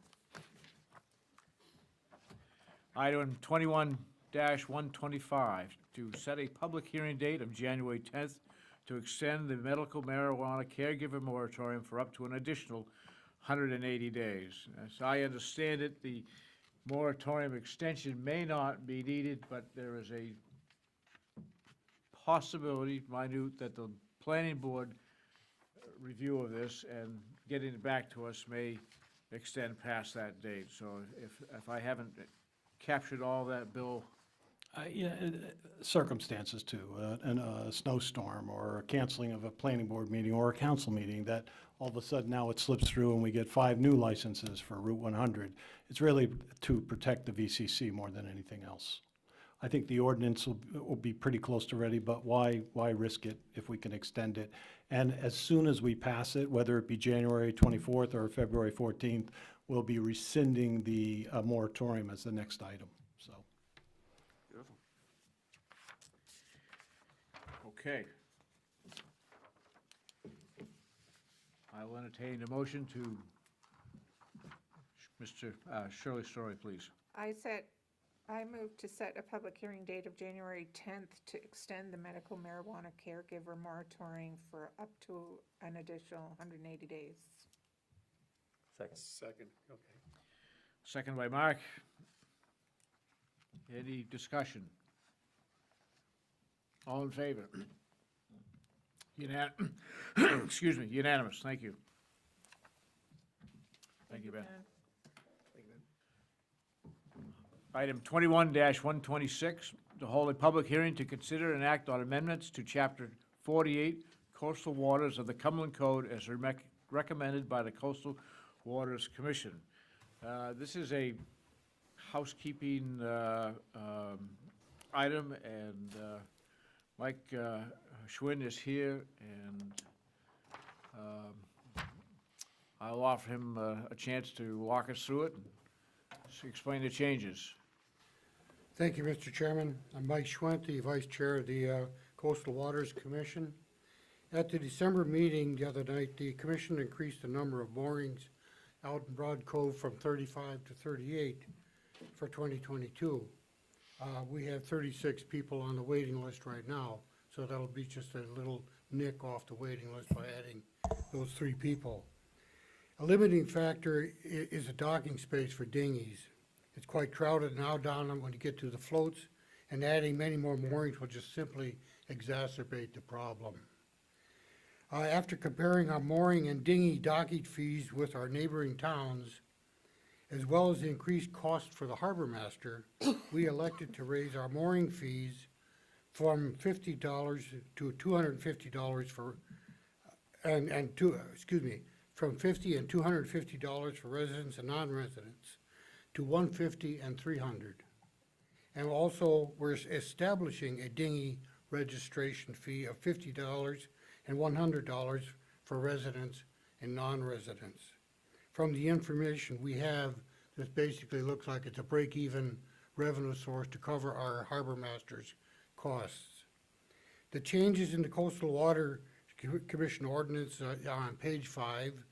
Item 21-125, to set a public hearing date of January 10th to extend the medical marijuana caregiver moratorium for up to an additional 180 days. As I understand it, the moratorium extension may not be needed, but there is a possibility, minute, that the planning board review of this and getting it back to us may extend past that date. So if I haven't captured all that, Bill, Yeah, circumstances too, and a snowstorm or a canceling of a planning board meeting or a council meeting, that all of a sudden now it slips through and we get 5 new licenses for Route 100. It's really to protect the VCC more than anything else. I think the ordinance will be pretty close to ready, but why risk it if we can extend it? And as soon as we pass it, whether it be January 24th or February 14th, we'll be rescinding the moratorium as the next item, so. Beautiful. okay. I will entertain a motion to, Mr. Shirley Story, please. I move to set a public hearing date of January 10th to extend the medical marijuana caregiver moratorium for up to an additional 180 days. Second. Second, okay. Second by Mark. Any discussion? All in favor? Excuse me, unanimous, thank you. Thank you, Ben. Item 21-126, to hold a public hearing to consider and act on amendments to Chapter 48 Coastal Waters of the Cumberland Code as recommended by the Coastal Waters Commission. This is a housekeeping item, and Mike Schwinn is here, and I'll offer him a chance to walk us through it and explain the changes. Thank you, Mr. Chairman. I'm Mike Schwent, the Vice Chair of the Coastal Waters Commission. At the December meeting the other night, the commission increased the number of moorings out in Broad Cove from 35 to 38 for 2022. We have 36 people on the waiting list right now, so that'll be just a little nick off the waiting list by adding those 3 people. A limiting factor is a docking space for dinghies. It's quite crowded now down when you get to the floats, and adding many more moorings will just simply exacerbate the problem. After comparing our mooring and dinghy docking fees with our neighboring towns, as well as the increased cost for the harbor master, we elected to raise our mooring fees from $50 to $250 for, from $50 and $250 for residents and non-residents, to $150 and $300. And also, we're establishing a dinghy registration fee of $50 and $100 for residents and non-residents. From the information we have, this basically looks like it's a break-even revenue source to cover our harbor master's costs. The changes in the Coastal Water Commission ordinance on page 5,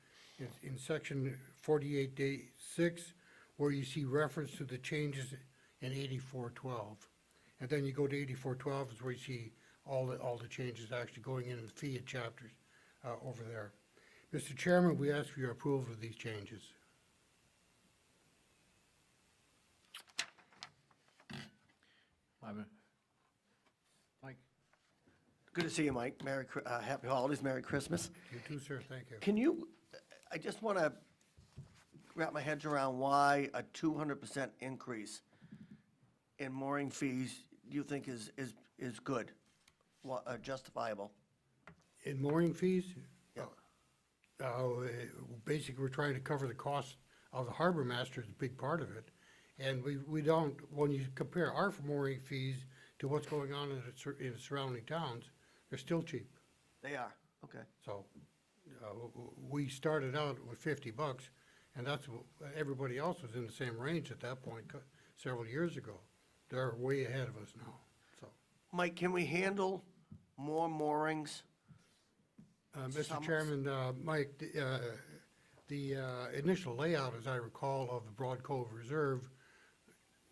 in section 48.6, where you see reference to the changes in 8412. And then you go to 8412 is where you see all the changes actually going into the fee chapters over there. Mr. Chairman, we ask for your approval of these changes. Mike? Good to see you, Mike. Happy holidays, Merry Christmas. You too, sir, thank you. Can you, I just want to wrap my head around why a 200% increase in mooring fees do you think is good, justifiable? In mooring fees? Yeah. Basically, we're trying to cover the cost of the harbor master is a big part of it. And we don't, when you compare our mooring fees to what's going on in the surrounding towns, they're still cheap. They are, okay. So, we started out with $50, and everybody else was in the same range at that point several years ago. They're way ahead of us now, so. Mike, can we handle more moorings? Mr. Chairman, Mike, the initial layout, as I recall, of the Broad Cove Reserve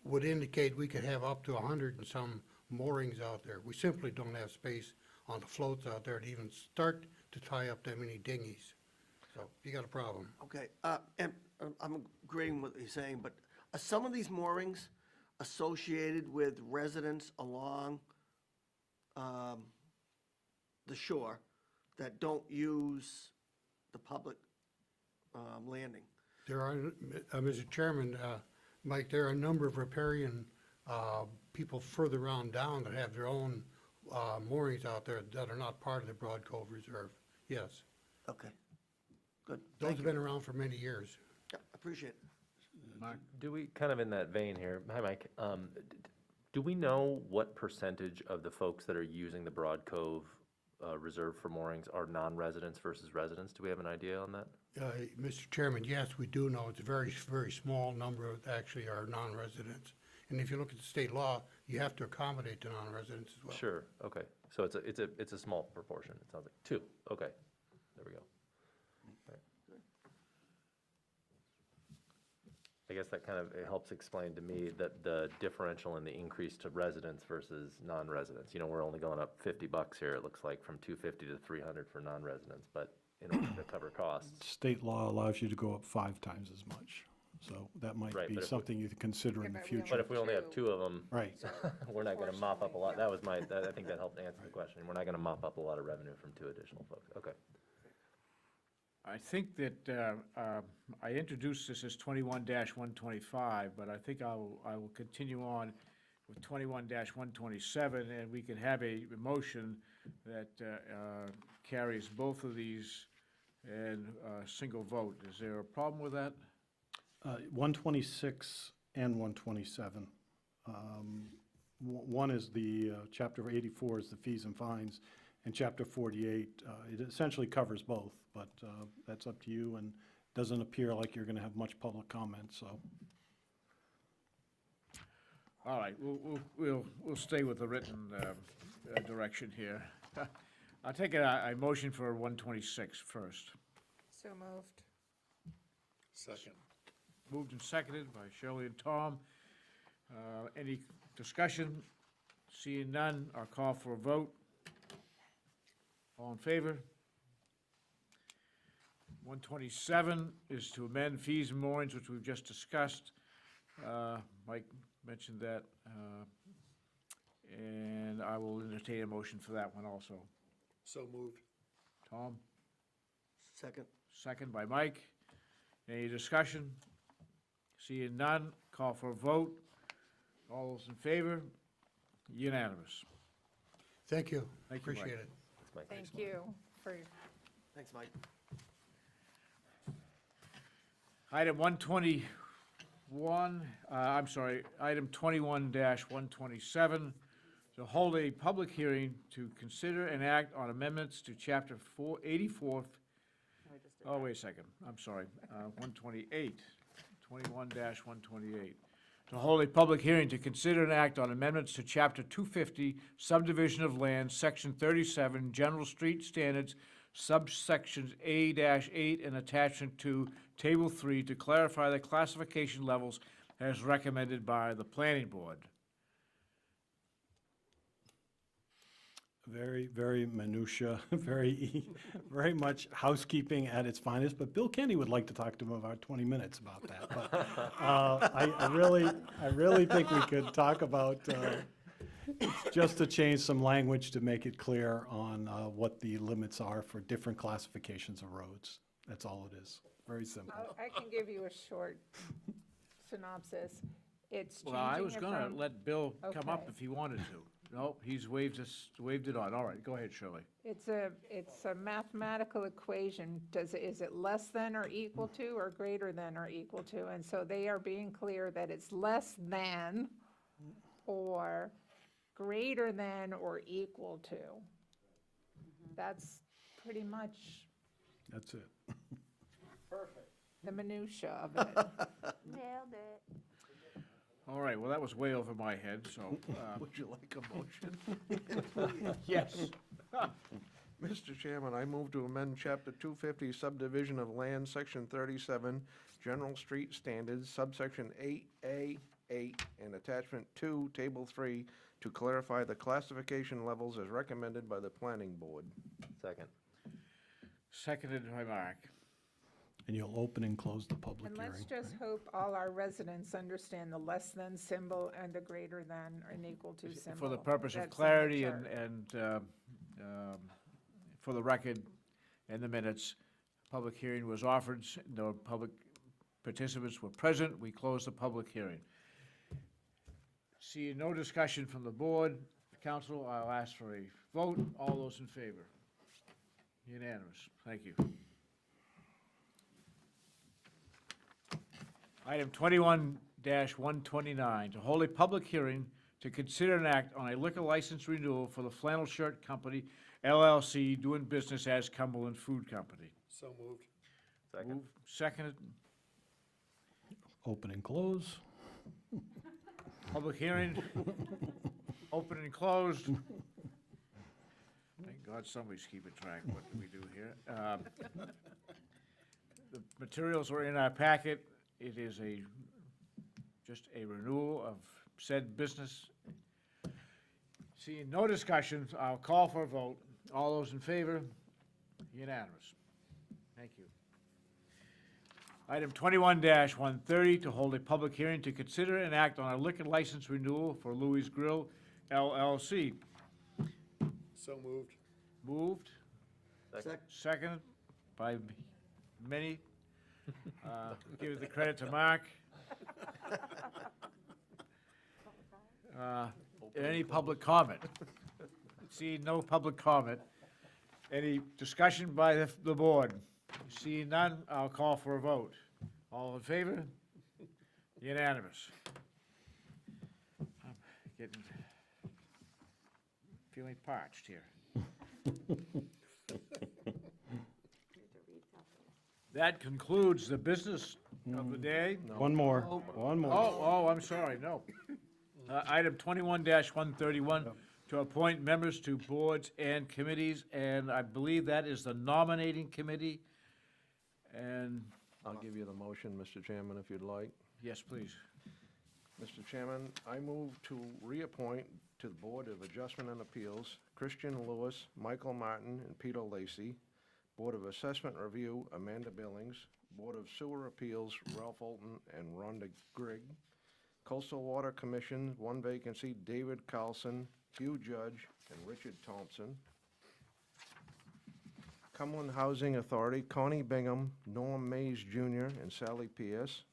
would indicate we could have up to 100 and some moorings out there. We simply don't have space on the floats out there to even start to tie up that many dinghies. So you got a problem. Okay, and I'm agreeing with what you're saying, but are some of these moorings associated with residents along the shore that don't use the public landing? There are, Mr. Chairman, Mike, there are a number of riparian people further on down that have their own moorings out there that are not part of the Broad Cove Reserve. Yes. Okay, good. Those Thank have you. been around for many years. Yeah, appreciate it. Do we, kind of in that vein here, hi, Mike, do we know what percentage of the folks that are using the Broad Cove Reserve for moorings are non-residents versus residents? Do we have an idea on that? Mr. Chairman, yes, we do know it's a very, very small number of actually are non-residents. And if you look at the state law, you have to accommodate the non-residents as well. Sure, okay. So it's a small proportion, it sounds like. 2, okay. There we go. Right. I guess that kind of, it helps explain to me that the differential in the increase to residents versus non-residents. You know, we're only going up $50 here, it looks like, from $250 to $300 for non-residents, but in order to cover costs. State law allows you to go up 5 times as much, so that might Right, be but if we- something you consider in the Yeah, but we future. But if we only have 2 of them, Right. we're not gonna mop up a lot. That was my, I think that helped answer the question. We're not gonna mop up a lot of revenue from 2 additional folks. Okay. I think that I introduced this as 21-125, but I think I will continue on with 21-127, and we can have a motion that carries both of these in a single vote. Is there a problem with that? 126 and 127. One is the, Chapter 84 is the fees and fines, and Chapter 48, it essentially covers both, but that's up to you, and doesn't appear like you're going to have much public comment, so. All right, we'll stay with the written direction here. I'll take a motion for 126 first. So moved. Second. Moved and seconded by Shirley and Tom. Any discussion? Seeing none, I'll call for a vote. All in favor? 127 is to amend fees and moorings, which we've just discussed. Mike mentioned that, and I will entertain a motion for that one also. So moved. Tom, Second. second by Mike. Any discussion? Seeing none, call for a vote. All those in favor? Unanimous. Thank you. Thank you, Mike. Appreciate it. Thanks, Mike. Thank you for Thanks, Mike. Item 121, item 21-127, to hold a public hearing to consider and act on amendments to Chapter 84th. Oh, wait a second, I'm sorry, 128, 21-128. To hold a public hearing to consider and act on amendments to Chapter 250 subdivision of land, Section 37, General Street Standards, subsections A-8 and attachment to Table 3 to clarify the classification levels as recommended by the Planning Board. Very, very minutia, very much housekeeping at its finest, but Bill Kenny would like to talk to him about 20 minutes about that. But I really think we could talk about, just to change some language to make it clear on what the limits are for different classifications of roads. That's all it is, very simple. I can give you a short synopsis. It's Well, I was changing it gonna from- let Bill come up Okay. if he wanted to. No, he's waved it on. All right, go ahead, Shirley. It's a mathematical equation. Is it less than or equal to or greater than or equal to? And so they are being clear that it's less than or greater than or equal to. That's pretty much That's it. the minutia of it. Nailed it. All right, well, that was way over my head, so, Would you like a motion? yes. Mr. Chairman, I move to amend Chapter 250 subdivision of land, Section 37, General Street Standards, subsection 8A8 and attachment 2, Table 3, to clarify the classification levels as recommended by the Planning Board. Second. Seconded by Mark. And you'll open and close the public And hearing. let's just hope all our residents understand the less than symbol and the greater than and equal to symbol. For the purpose of that's in the clarity chart. and for the record and the minutes, public hearing was offered, no public participants were present. We close the public hearing. Seeing no discussion from the board, council, I'll ask for a vote. All those in favor? Unanimous. Thank you. Item 21-129, to hold a public hearing to consider an act on a liquor license renewal for the Flannel Shirt Company LLC doing business as Cumberland Food Company. So moved. Second. Moved, seconded. Open and close. Public hearing, open and closed. Thank God somebody's keeping track of what we do here. The materials are in our packet. It is just a renewal of said business. Seeing no discussions, I'll call for a vote. All those in favor? Unanimous. Thank you. Item 21-130, to hold a public hearing to consider and act on a liquor license renewal for Louis Grill LLC. So moved. Moved, Second. seconded by many. Give the credit to Mark. Any public comment? See no public comment. Any discussion by the board? Seeing none, I'll call for a vote. All in favor? Unanimous. I'm feeling parched here. That concludes the business of the day. One more, one more. Oh, I'm sorry, no. Item 21-131, to appoint members to boards and committees, and I believe that is the nominating committee. And, I'll give you the motion, Mr. Chairman, if you'd like. yes, please. Mr. Chairman, I move to reappoint to the Board of Adjustment and Appeals, Christian Lewis, Michael Martin, and Peter Lacy. Board of Assessment Review, Amanda Billings. Board of Sewer Appeals, Ralph Olton and Rhonda Grigg. Coastal Water Commission, one vacancy, David Carlson, Hugh Judge, and Richard Thompson. Cumberland Housing Authority, Connie Bingham, Norm Mays Jr., and Sally Pierce.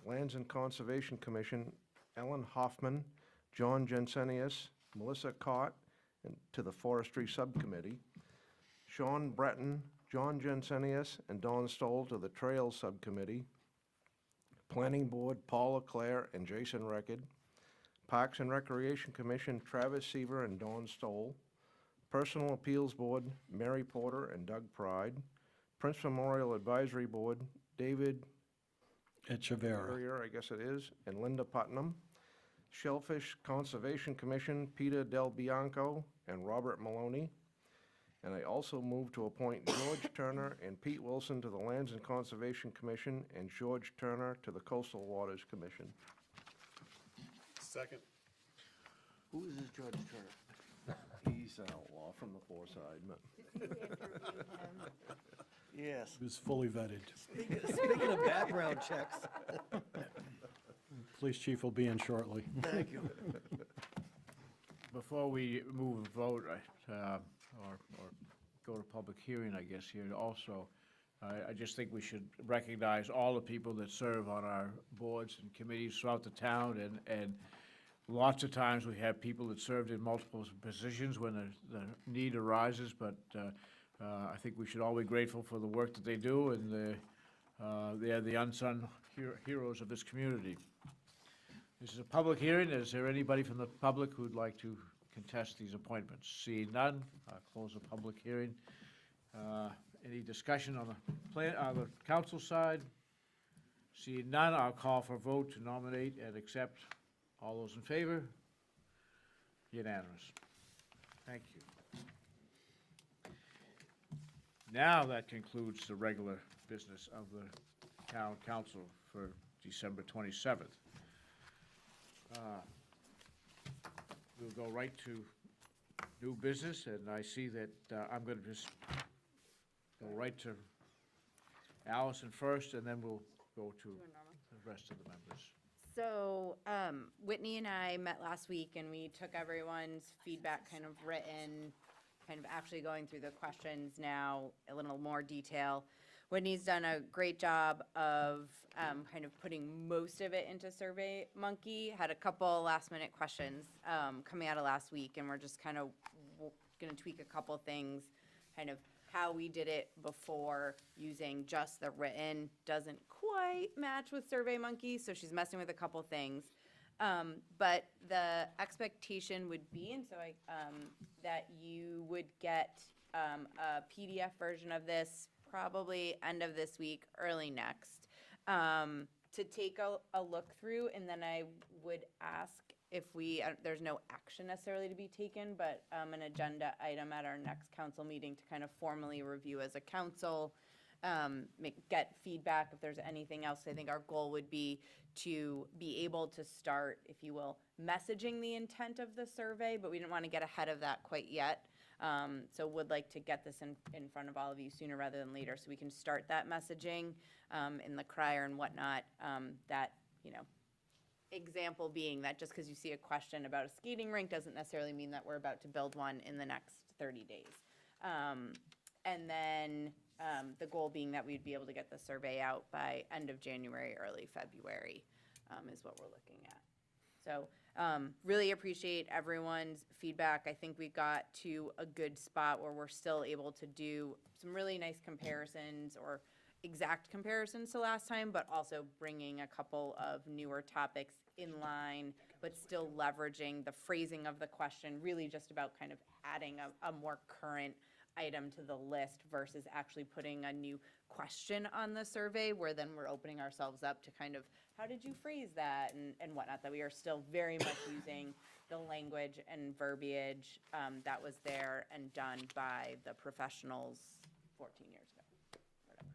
Lands and Conservation Commission, Ellen Hoffman, John Jensenius, Melissa Cott, and to the Forestry Subcommittee. Sean Breton, John Jensenius, and Don Stoll to the Trails Subcommittee. Planning Board, Paula Clare and Jason Reckard. Parks and Recreation Commission, Travis Seaver and Don Stoll. Personal Appeals Board, Mary Porter and Doug Pride. Prince Memorial Advisory Board, David Echeverra. Courier, I guess it is, and Linda Putnam. Shellfish Conservation Commission, Peter Del Bianco and Robert Maloney. And I also move to appoint George Turner and Pete Wilson to the Lands and Conservation Commission and George Turner to the Coastal Waters Commission. Second. Who is this George Turner? He's an outlaw from the Foreside, but Yes. It was fully vetted. Speaking of background checks, Police chief will be in shortly. thank you. Before we move a vote, or go to public hearing, I guess, here also, I just think we should recognize all the people that serve on our boards and committees throughout the town, and lots of times we have people that served in multiple positions when the need arises, but I think we should all be grateful for the work that they do, and they are the unsung heroes of this community. This is a public hearing. Is there anybody from the public who'd like to contest these appointments? Seeing none, I'll close the public hearing. Any discussion on the council side? Seeing none, I'll call for a vote to nominate and accept. All those in favor? Unanimous. Thank you. Now that concludes the regular business of the town council for December 27th. We'll go right to new business, and I see that I'm going to just go right to Allison first, and then we'll go to the rest of the members. So, Whitney and I met last week and we took everyone's feedback kind of written, kind of actually going through the questions now, a little more detail. Whitney's done a great job of kind of putting most of it into SurveyMonkey. Had a couple last-minute questions coming out of last week, and we're just kind of going to tweak a couple things, kind of how we did it before using just the written doesn't quite match with SurveyMonkey, so she's messing with a couple things. But the expectation would be, and so that you would get a PDF version of this probably end of this week, early next, to take a look through, and then I would ask if there's no action necessarily to be taken, but an agenda item at our next council meeting to kind of formally review as a council, get feedback if there's anything else. I think our goal would be to be able to start, if you will, messaging the intent of the survey, but we didn't want to get ahead of that quite yet. So would like to get this in front of all of you sooner rather than later, so we can start that messaging in the crier and whatnot. That, example being that just because you see a question about a skating rink doesn't necessarily mean that we're about to build one in the next 30 days. And then the goal being that we'd be able to get the survey out by end of January, early February is what we're looking at. So really appreciate everyone's feedback. I think we got to a good spot where we're still able to do some really nice comparisons or exact comparisons to last time, but also bringing a couple of newer topics in line, but still leveraging the phrasing of the question, really just about kind of adding a more current item to the list versus actually putting a new question on the survey, where then we're opening ourselves up to kind of, how did you phrase that and whatnot, that we are still very much using the language and verbiage that was there and done by the professionals 14 years ago, whatever.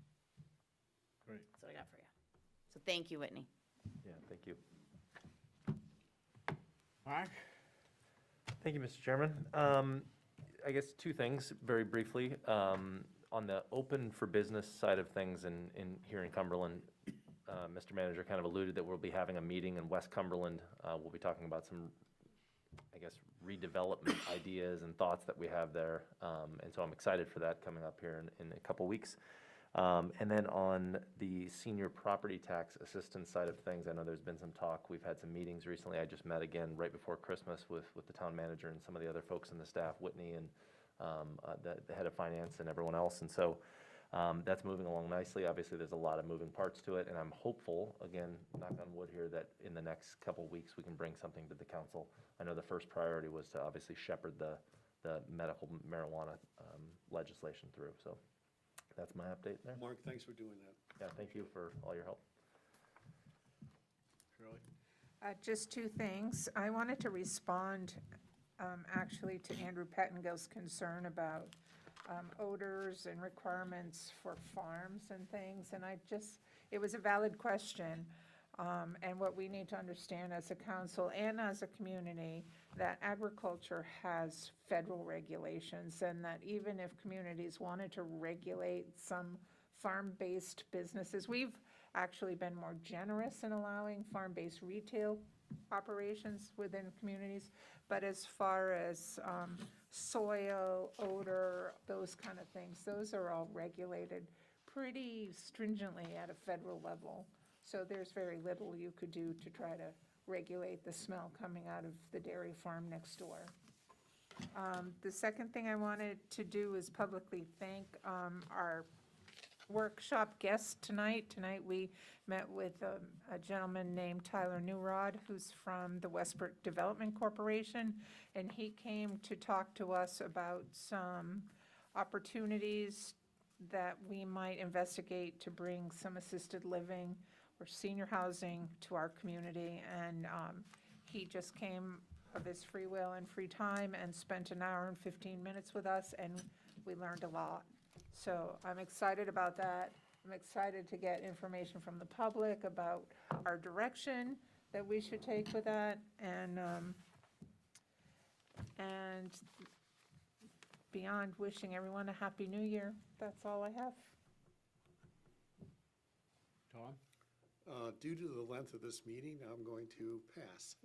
Great. That's what I got for you. So thank you, Whitney. Yeah, thank you. Mark? Thank you, Mr. Chairman. I guess two things, very briefly. On the open for business side of things here in Cumberland, Mr. Manager kind of alluded that we'll be having a meeting in West Cumberland. We'll be talking about some, I guess, redevelopment ideas and thoughts that we have there. And so I'm excited for that coming up here in a couple weeks. And then on the senior property tax assistance side of things, I know there's been some talk. We've had some meetings recently. I just met again right before Christmas with the town manager and some of the other folks in the staff, Whitney and the head of finance and everyone else. And so that's moving along nicely. Obviously, there's a lot of moving parts to it, and I'm hopeful, again, knock on wood here, that in the next couple weeks we can bring something to the council. I know the first priority was to obviously shepherd the medical marijuana legislation through. So that's my update there. Mark, thanks for doing that. Yeah, thank you for all your help. Shirley? Just two things. I wanted to respond actually to Andrew Pettengill's concern about odors and requirements for farms and things, and it was a valid question. And what we need to understand as a council and as a community, that agriculture has federal regulations, and that even if communities wanted to regulate some farm-based businesses, we've actually been more generous in allowing farm-based retail operations within communities. But as far as soil, odor, those kind of things, those are all regulated pretty stringently at a federal level. So there's very little you could do to try to regulate the smell coming out of the dairy farm next door. The second thing I wanted to do is publicly thank our workshop guests tonight. Tonight we met with a gentleman named Tyler Newrod, who's from the Westbrook Development Corporation, and he came to talk to us about some opportunities that we might investigate to bring some assisted living or senior housing to our community. And he just came of his free will and free time and spent an hour and 15 minutes with us, and we learned a lot. So I'm excited about that. I'm excited to get information from the public about our direction that we should take with that. And beyond wishing everyone a happy new year, that's all I have. Tom? Due to the length of this meeting, I'm going to pass.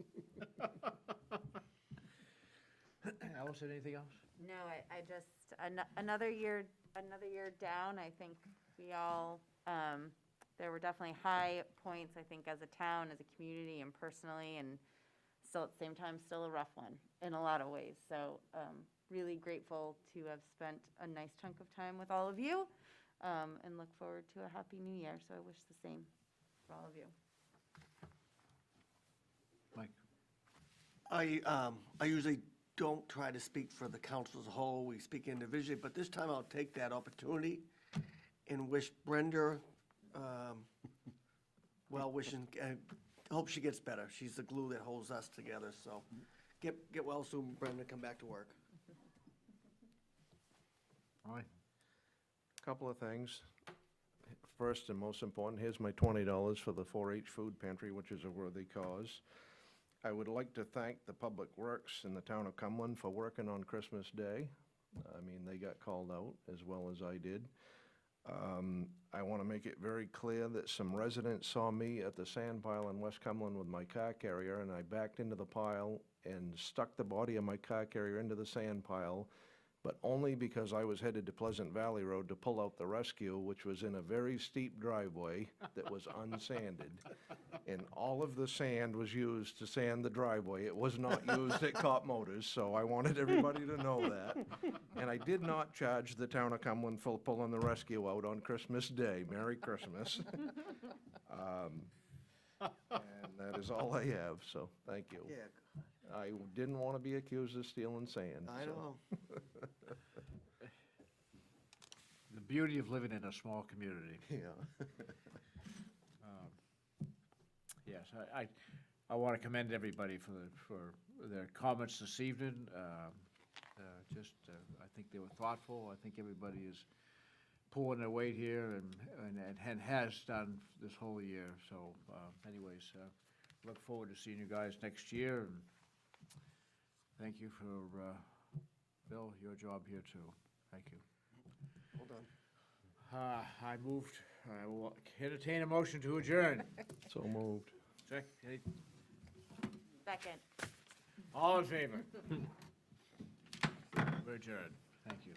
Allison, anything else? No, I just, another year another year down. I think we all, there were definitely high points, I think, as a town, as a community, and personally, and still at the same time, still a rough one in a lot of ways. So really grateful to have spent a nice chunk of time with all of you, and look forward to a happy new year. So I wish the same for all of you. Mike? I usually don't try to speak for the council as a whole, we speak individually, but this time I'll take that opportunity and wish Brenda, well wishing, and hope she gets better. She's the glue that holds us together, so get well soon, Brenda, come back to work. All right. Couple of things. First and most important, here's my $20 for the 4-H food pantry, which is a worthy cause. I would like to thank the Public Works in the town of Cumberland for working on Christmas Day. I mean, they got called out as well as I did. I want to make it very clear that some residents saw me at the sand pile in West Cumberland with my car carrier, and I backed into the pile and stuck the body of my car carrier into the sand pile, but only because I was headed to Pleasant Valley Road to pull out the rescue, which was in a very steep driveway that was unsanded. And all of the sand was used to sand the driveway. It was not used at Cop Motors, so I wanted everybody to know that. And I did not charge the town of Cumberland for pulling the rescue out on Christmas Day. Merry Christmas. And that is all I have, so thank you. Yeah, I didn't want to be accused of stealing sand. I so. know. The beauty of living in a small community. Yeah. Yes, I want to commend everybody for their comments this evening. I think they were thoughtful. I think everybody is pulling their weight here and has done this whole year. So anyways, look forward to seeing you guys next year. And thank you for, Bill, your job here too. Thank you. Hold on. I will entertain a motion to adjourn. So moved. Second. All in favor? We're adjourned. Thank you.